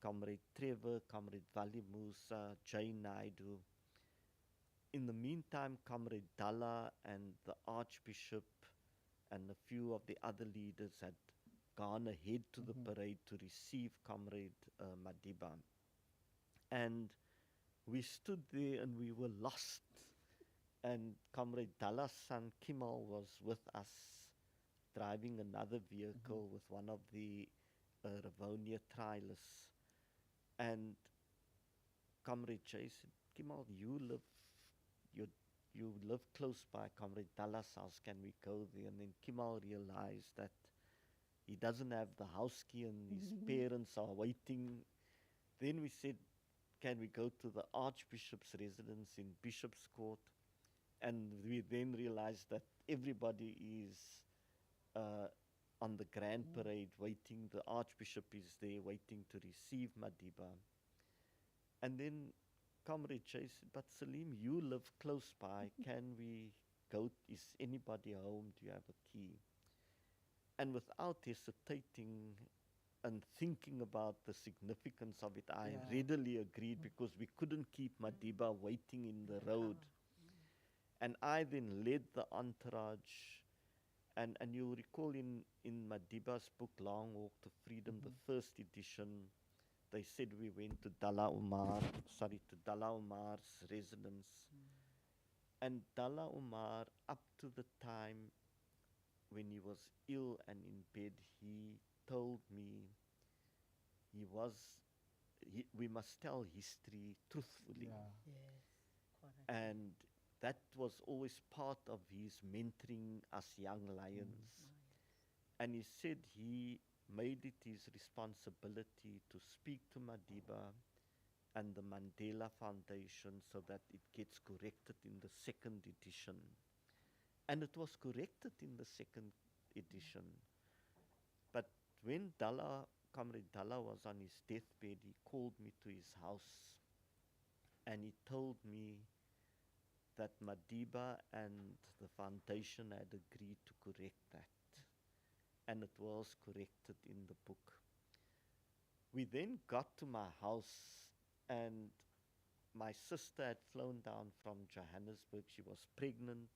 Comrade Trevor, Comrade Vali Musa, Jay Naidu. In the meantime, Comrade Dalla and the Archbishop and a few of the other leaders had gone ahead to the parade to receive Comrade Madiba. And we stood there and we were lost. And Comrade Dalla's son Kimal was with us, driving another vehicle with one of the Ravonia trialists. And Comrade Jay said, Kimal, you live close by Comrade Dalla's house, can we go there? And then Kimal realized that he doesn't have the house key and his parents are waiting. Then we said, can we go to the Archbishop's residence in Bishop's Court? And we then realized that everybody is on the Grand Parade waiting. The Archbishop is there waiting to receive Madiba. And then Comrade Jay said, but Salim, you live close by. Can we go? Is anybody home? Do you have a key? And without hesitating and thinking about the significance of it, I readily agreed because we couldn't keep Madiba waiting in the road. And I then led the entourage. And you'll recall in Madiba's book, Long Walk to Freedom, the first edition, they said we went to Dalla Umar's residence. And Dalla Umar, up to the time when he was ill and in bed, he told me we must tell history truthfully. And that was always part of his mentoring us young lions. And he said he made it his responsibility to speak to Madiba and the Mandela Foundation so that it gets corrected in the second edition. And it was corrected in the second edition. But when Comrade Dalla was on his deathbed, he called me to his house and he told me that Madiba and the foundation had agreed to correct that. And it was corrected in the book. We then got to my house, and my sister had flown down from Johannesburg. She was pregnant,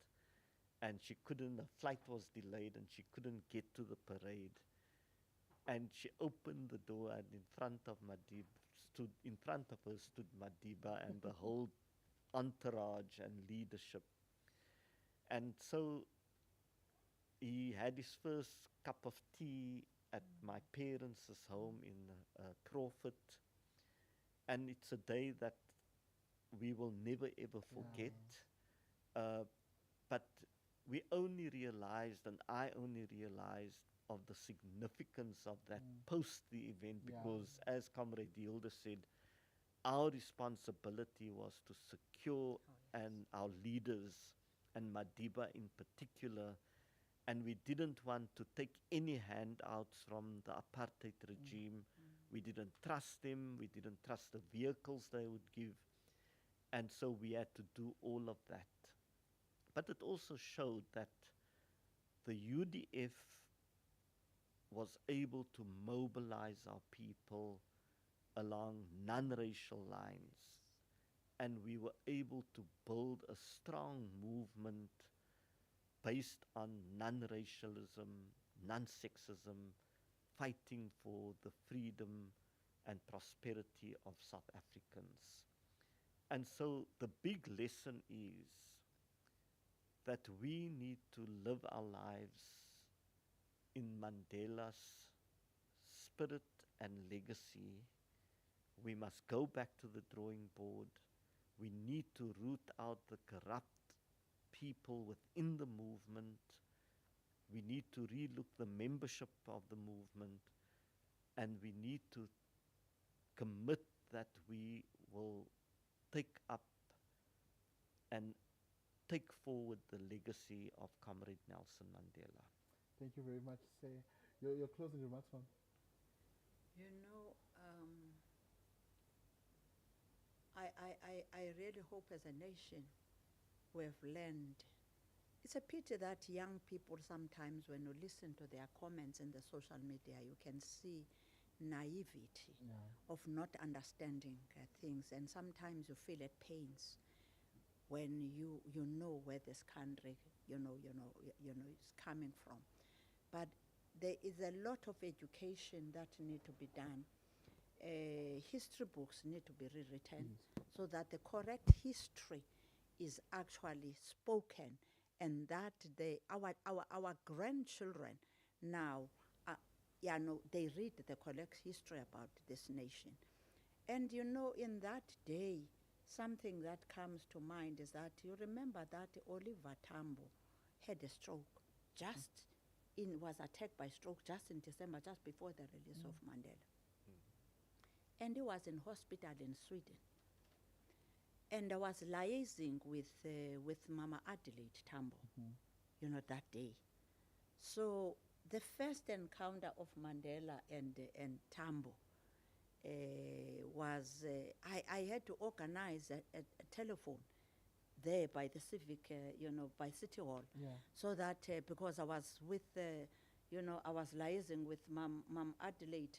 and the flight was delayed, and she couldn't get to the parade. And she opened the door, and in front of her stood Madiba and the whole entourage and leadership. And so he had his first cup of tea at my parents' home in Crawford. And it's a day that we will never ever forget. But we only realized, and I only realized, of the significance of that post the event, because as Comrade Hilda said, our responsibility was to secure and our leaders, and Madiba in particular, and we didn't want to take any handouts from the apartheid regime. We didn't trust them, we didn't trust the vehicles they would give, and so we had to do all of that. But it also showed that the UDF was able to mobilize our people along non-racial lines, and we were able to build a strong movement based on non-racialism, non-sexism, fighting for the freedom and prosperity of South Africans. And so the big lesson is that we need to live our lives in Mandela's spirit and legacy. We must go back to the drawing board. We need to root out the corrupt people within the movement. We need to relook the membership of the movement, and we need to commit that we will take up and take forward the legacy of Comrade Nelson Mandela. Thank you very much. Say your closing remarks, ma'am. You know, I really hope as a nation we have learned. It's a pity that young people sometimes, when you listen to their comments in the social media, you can see naivety of not understanding things, and sometimes you feel at pains when you know where this country is coming from. But there is a lot of education that need to be done. History books need to be rewritten so that the correct history is actually spoken, and that our grandchildren now, they read the correct history about this nation. And you know, in that day, something that comes to mind is that you remember that Oliver Tambo had a stroke, was attacked by stroke just in December, just before the release of Mandela. And he was in hospital in Sweden. And I was liaising with Mama Adelaide Tambo, that day. So the first encounter of Mandela and Tambo was, I had to organize a telephone there by the civic, by City Hall. So that, because I was with, I was liaising with Mom Adelaide,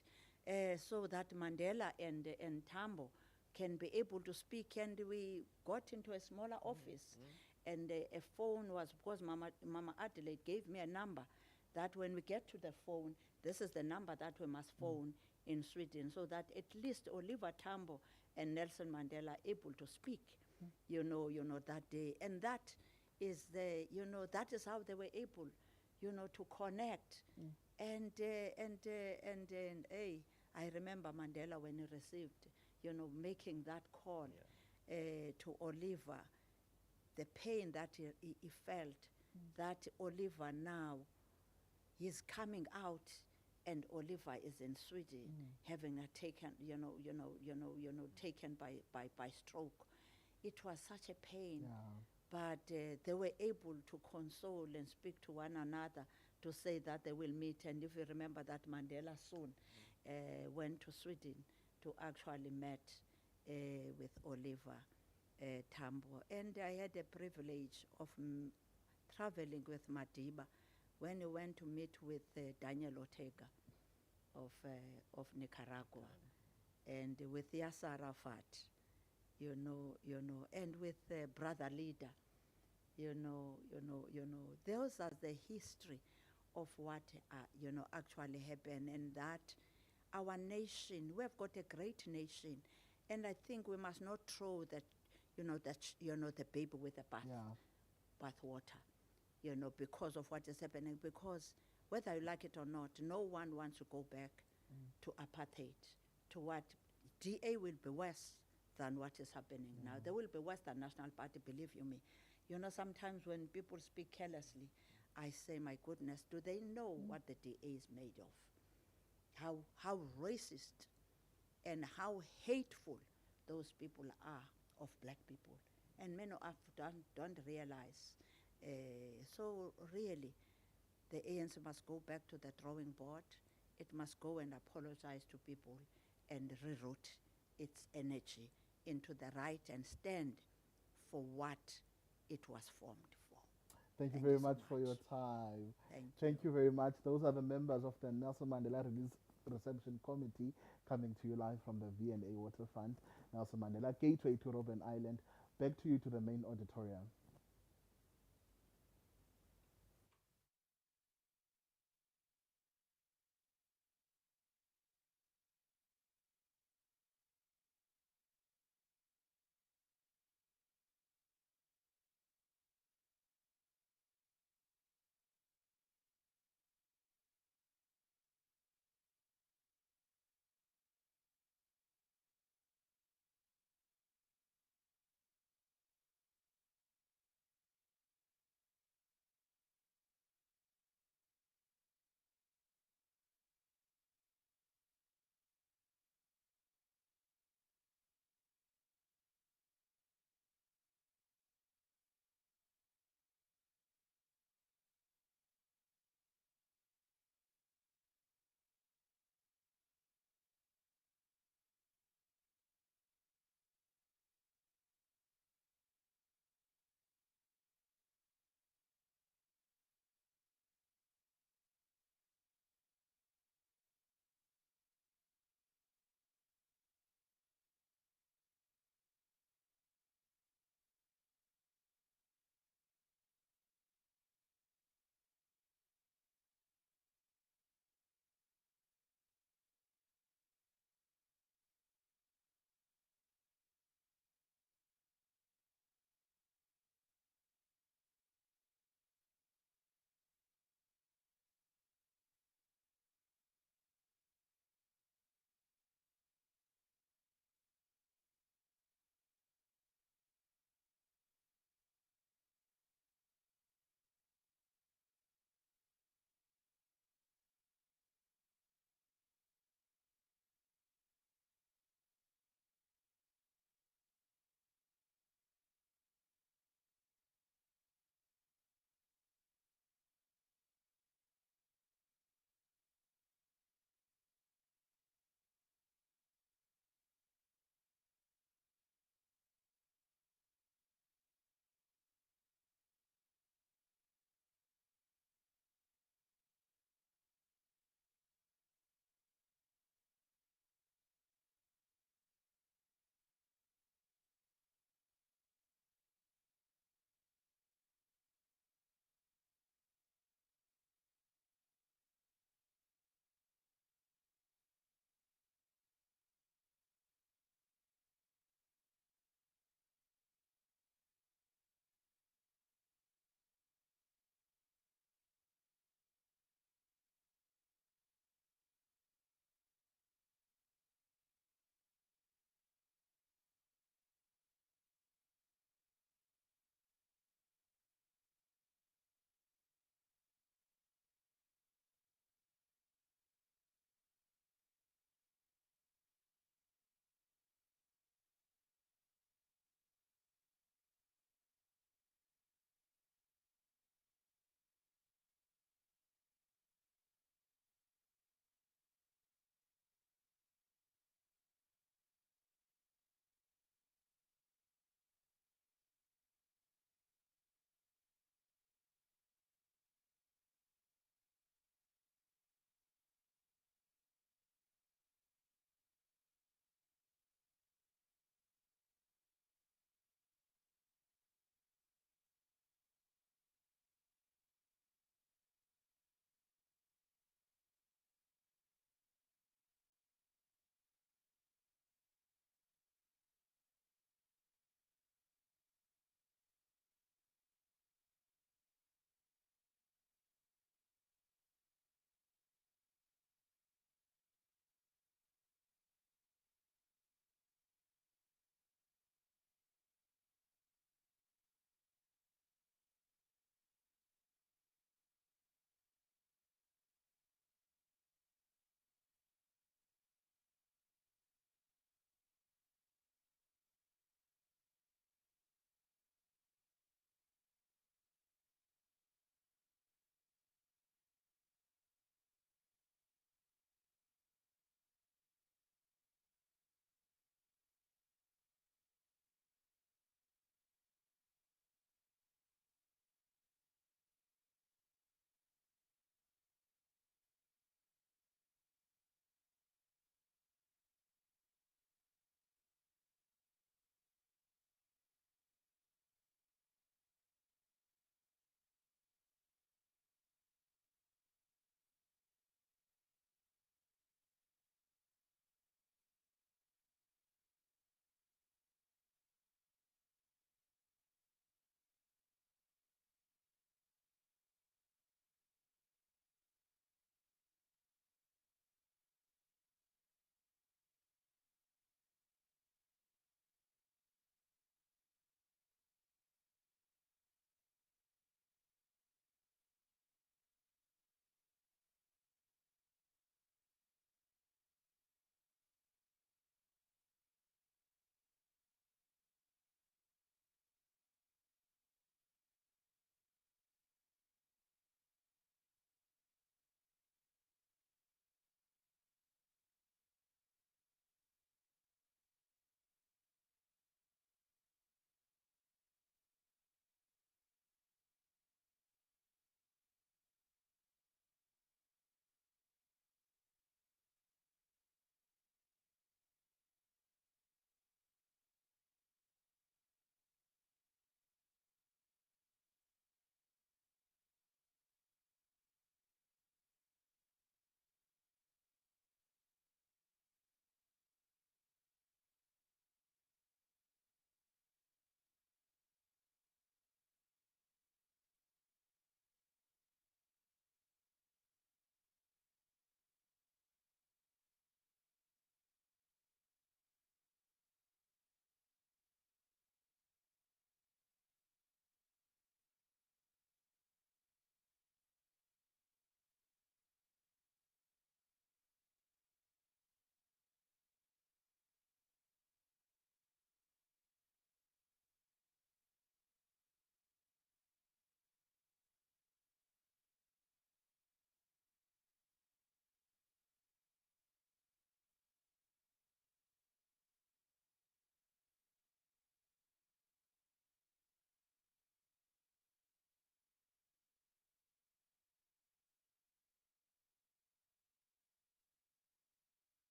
so that Mandela and Tambo can be able to speak. And we got into a smaller office, and a phone was, because Mama Adelaide gave me a number that when we get to the phone, this is the number that we must phone in Sweden, so that at least Oliver Tambo and Nelson Mandela able to speak, that day. And that is that is how they were able, to connect. And I remember Mandela when he received, making that call to Oliver, the pain that he felt, that Oliver now, he's coming out, and Oliver is in Sweden, having taken, taken by stroke. It was such a pain, but they were able to console and speak to one another to say that they will meet. And if you remember that Mandela soon went to Sweden to actually meet with Oliver Tambo. And I had the privilege of traveling with Madiba when he went to meet with Daniel Ortega of Nicaragua, and with Yasser Arafat, and with brother leader, those are the history of what actually happened, and that our nation, we have got a great nation, and I think we must not throw that, the baby with the bath water, because of what is happening. Because whether you like it or not, no one wants to go back to apartheid, to what DA will be worse than what is happening now. They will be worse than National Party, believe you me. Sometimes when people speak carelessly, I say, my goodness, do they know what the DA is made of? How racist and how hateful those people are of black people. And many of us don't realize. So really, the ANC must go back to the drawing board. It must go and apologize to people and reroute its energy into the right and stand for what it was formed for. Thank you Thank very you so much for your much. time. Thank You very much. Those are the members of the Nelson Mandela Release Reception Committee coming to you live from the V&A Waterfront, Nelson Mandela Gateway to Robben Island. Back to you to the main auditorium.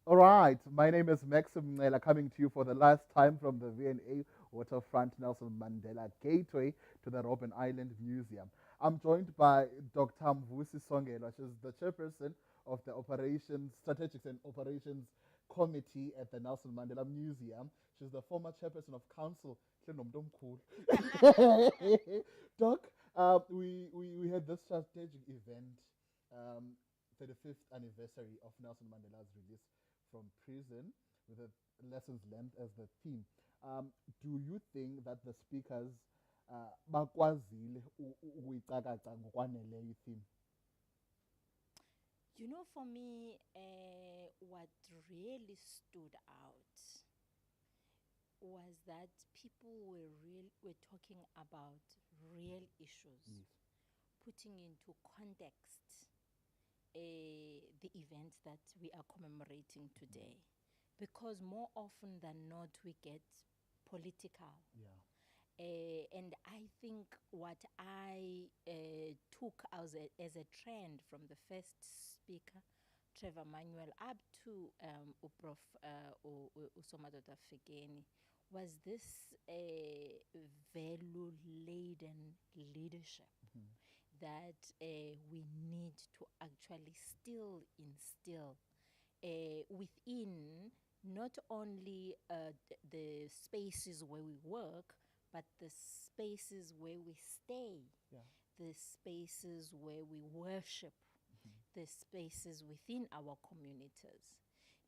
All right, my name is Mncela, coming to you for the last time from the V&A Waterfront Nelson Mandela Gateway to the Robben Island Museum. I'm joined by Dr. Mvusi Songela. She's the chairperson of the Strategics and Operations Committee at the Nelson Mandela Museum. She's the former chairperson of council. Doc, we had this strategic event, 35th anniversary of Nelson Mandela's release from prison with the lessons learned as the theme. Do you think that the speakers bakwazile ukuyicakaca ngokwaneleyo theme? You know, for me, what really stood out was that people were talking about real issues, putting into context the events that we are commemorating today. Because more often than not, we get political. And I think what I took as a trend from the first speaker, Trevor Manuel, up to Prof. Usomadoda Fekeni, was this value-laden leadership that we need to actually still instill within not only the spaces where we work, but the spaces where we stay, the spaces where we worship, the spaces within our communities.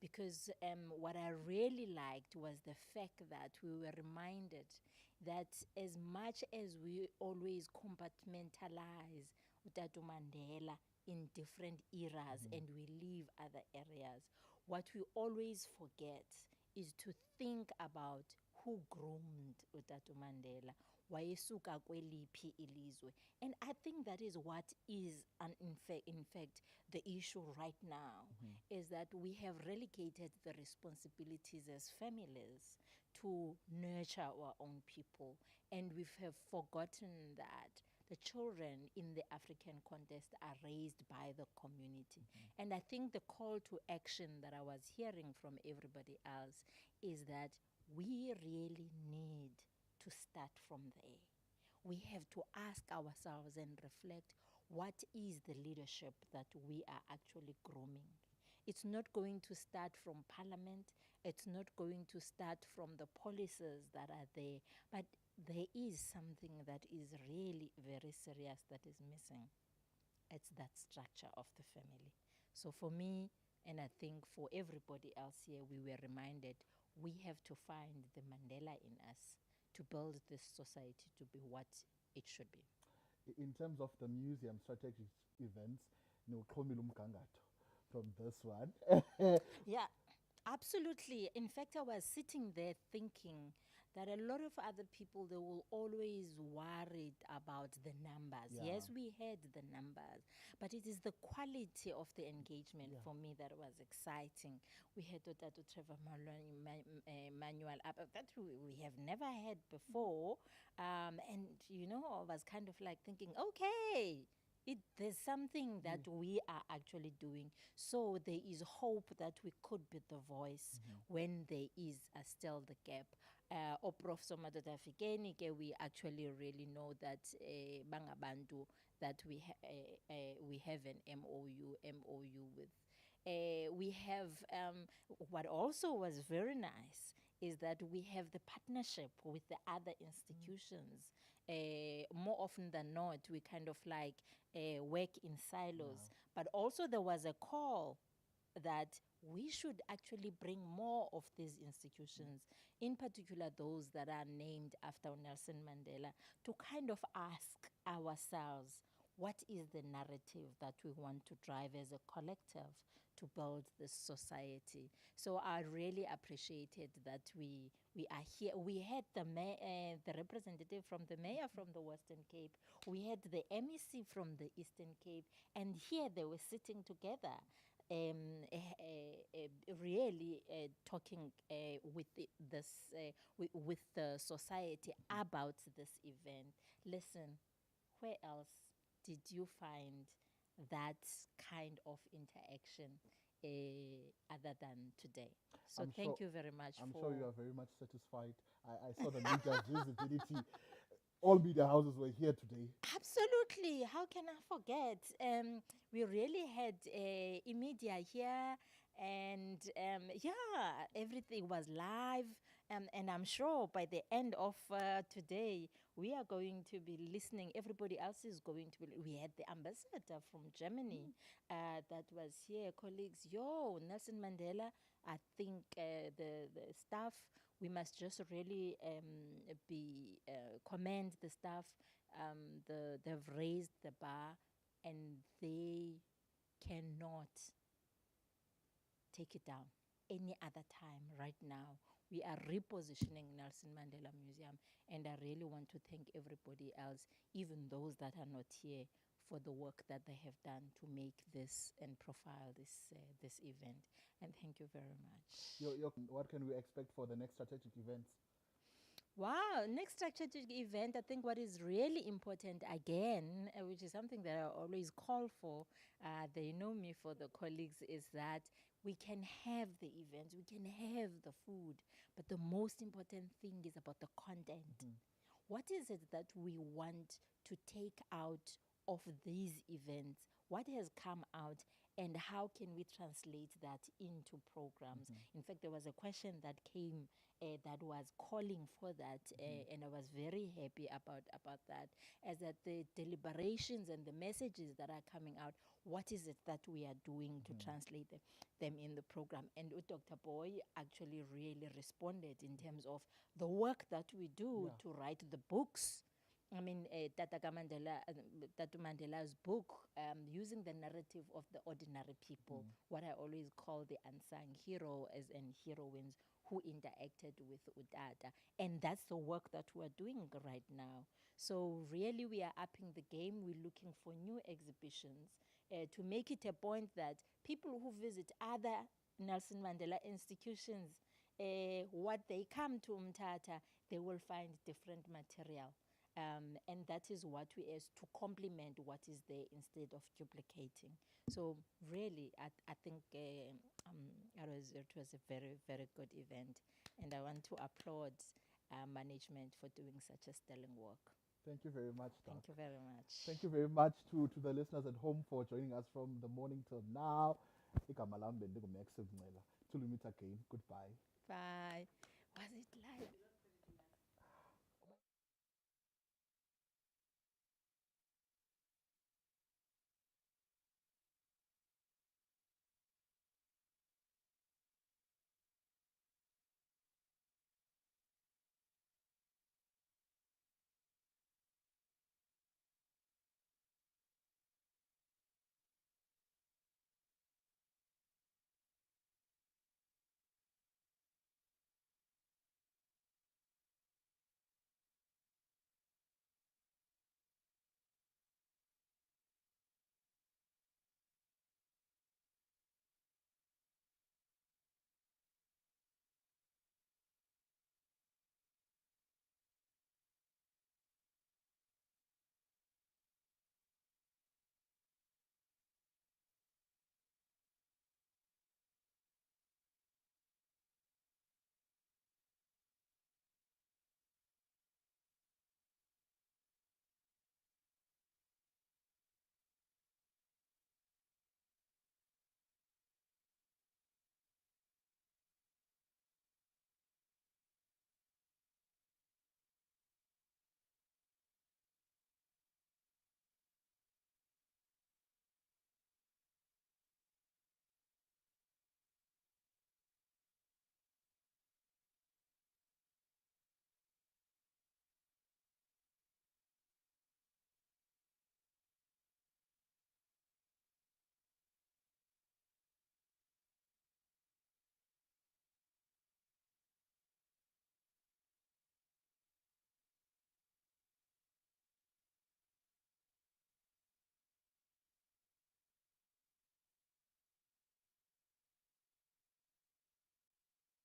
Because what I really liked was the fact that we were reminded that as much as we always compartmentalize Utatu Mandela in different eras and we leave other areas, what we always forget is to think about who groomed Utatu Mandela, wayesuka kweliphi ilizwe. And I think that is what is, in fact, the issue right now, is that we have relegated the responsibilities as families to nurture our own people. And we have forgotten that the children in the African context are raised by the community. And I think the call to action that I was hearing from everybody else is that we really need to start from there. We have to ask ourselves and reflect, what is the leadership that we are actually grooming? It's not going to start from parliament. It's not going to start from the policies that are there. But there is something that is really very serious that is missing. It's that structure of the family. So for me, and I think for everybody else here, we were reminded we have to find the Mandela in us to build this society to be what it should be. In terms of the museum strategic events, from this one. Yeah, absolutely. In fact, I was sitting there thinking that a lot of other people, they will always worried about the numbers. Yeah. Yes, we had the numbers, but it is the quality of the engagement for me that was exciting. We had Dr. Trevor Manuel that we have never had before. And, you know, I was kind of like thinking, okay, there's something that we are actually doing. So there is hope that we could be the voice when there is still the gap. Or Prof. Somadoda Fikeni, we actually really know that Bangabantu, that we have an MOU with. We have, what also was very nice is that we have the partnership with the other institutions. More often than not, we kind of like work in silos. But also there was a call that we should actually bring more of these institutions, in particular those that are named after Nelson Mandela, to kind of ask ourselves, what is the narrative that we want to drive as a collective to build this society? So I really appreciated that we are here. We had the representative from the mayor from the Western Cape. We had the MEC from the Eastern Cape. And here they were sitting together, really talking with with the society about this event. Listen, where else did you find that kind of interaction other than today. So I'm thank sure- you very much I'm for sure you are very much satisfied. I saw the media visibility. All media houses were here today. Absolutely. How can I forget? We really had media here, and yeah, everything was live. And I'm sure by the end of today, we are going to be listening. Everybody else is going to be. We had the ambassador from Germany that was here, colleagues. Yo, Nelson Mandela. I think the staff, we must just really be commend the staff. They've raised the bar, and they cannot take it down any other time. Right now, we are repositioning Nelson Mandela Museum, and I really want to thank everybody else, even those that are not here, for the work that they have done to make this and profile this event. And thank you very much. What can we expect for the next strategic events? Wow, next strategic event, I think what is really important again, which is something that I always call for, they know me for the colleagues, is that we can have the events, we can have the food, but the most important thing is about the content. What is it that we want to take out of these events? What has come out, and how can we translate that into programs? In fact, there was a question that came that was calling for that, and I was very happy about that. As that the deliberations and the messages that are coming out, what is it that we are doing to translate them in the program? And Dr. Boy actually really responded in terms of the work that we do to write the books. I mean, Tatu Mandela's book, using the narrative of the ordinary people, what I always call the unsung hero and heroines who interacted with Utata. And that's the work that we're doing right now. So really we are upping the game. We're looking for new exhibitions to make it a point that people who visit other Nelson Mandela institutions, what they come to Umtata, they will find different material. And that is what we is to complement what is there instead of duplicating. So really, I think it was a very, very good event. And I want to applaud management for doing such a sterling work. Thank you very much, Doc. Thank you very much. Thank you very much to the listeners at home for joining us from the morning till now. Igama lam bendiNgu Mncela. Till we meet again. Goodbye. Bye. Was it live?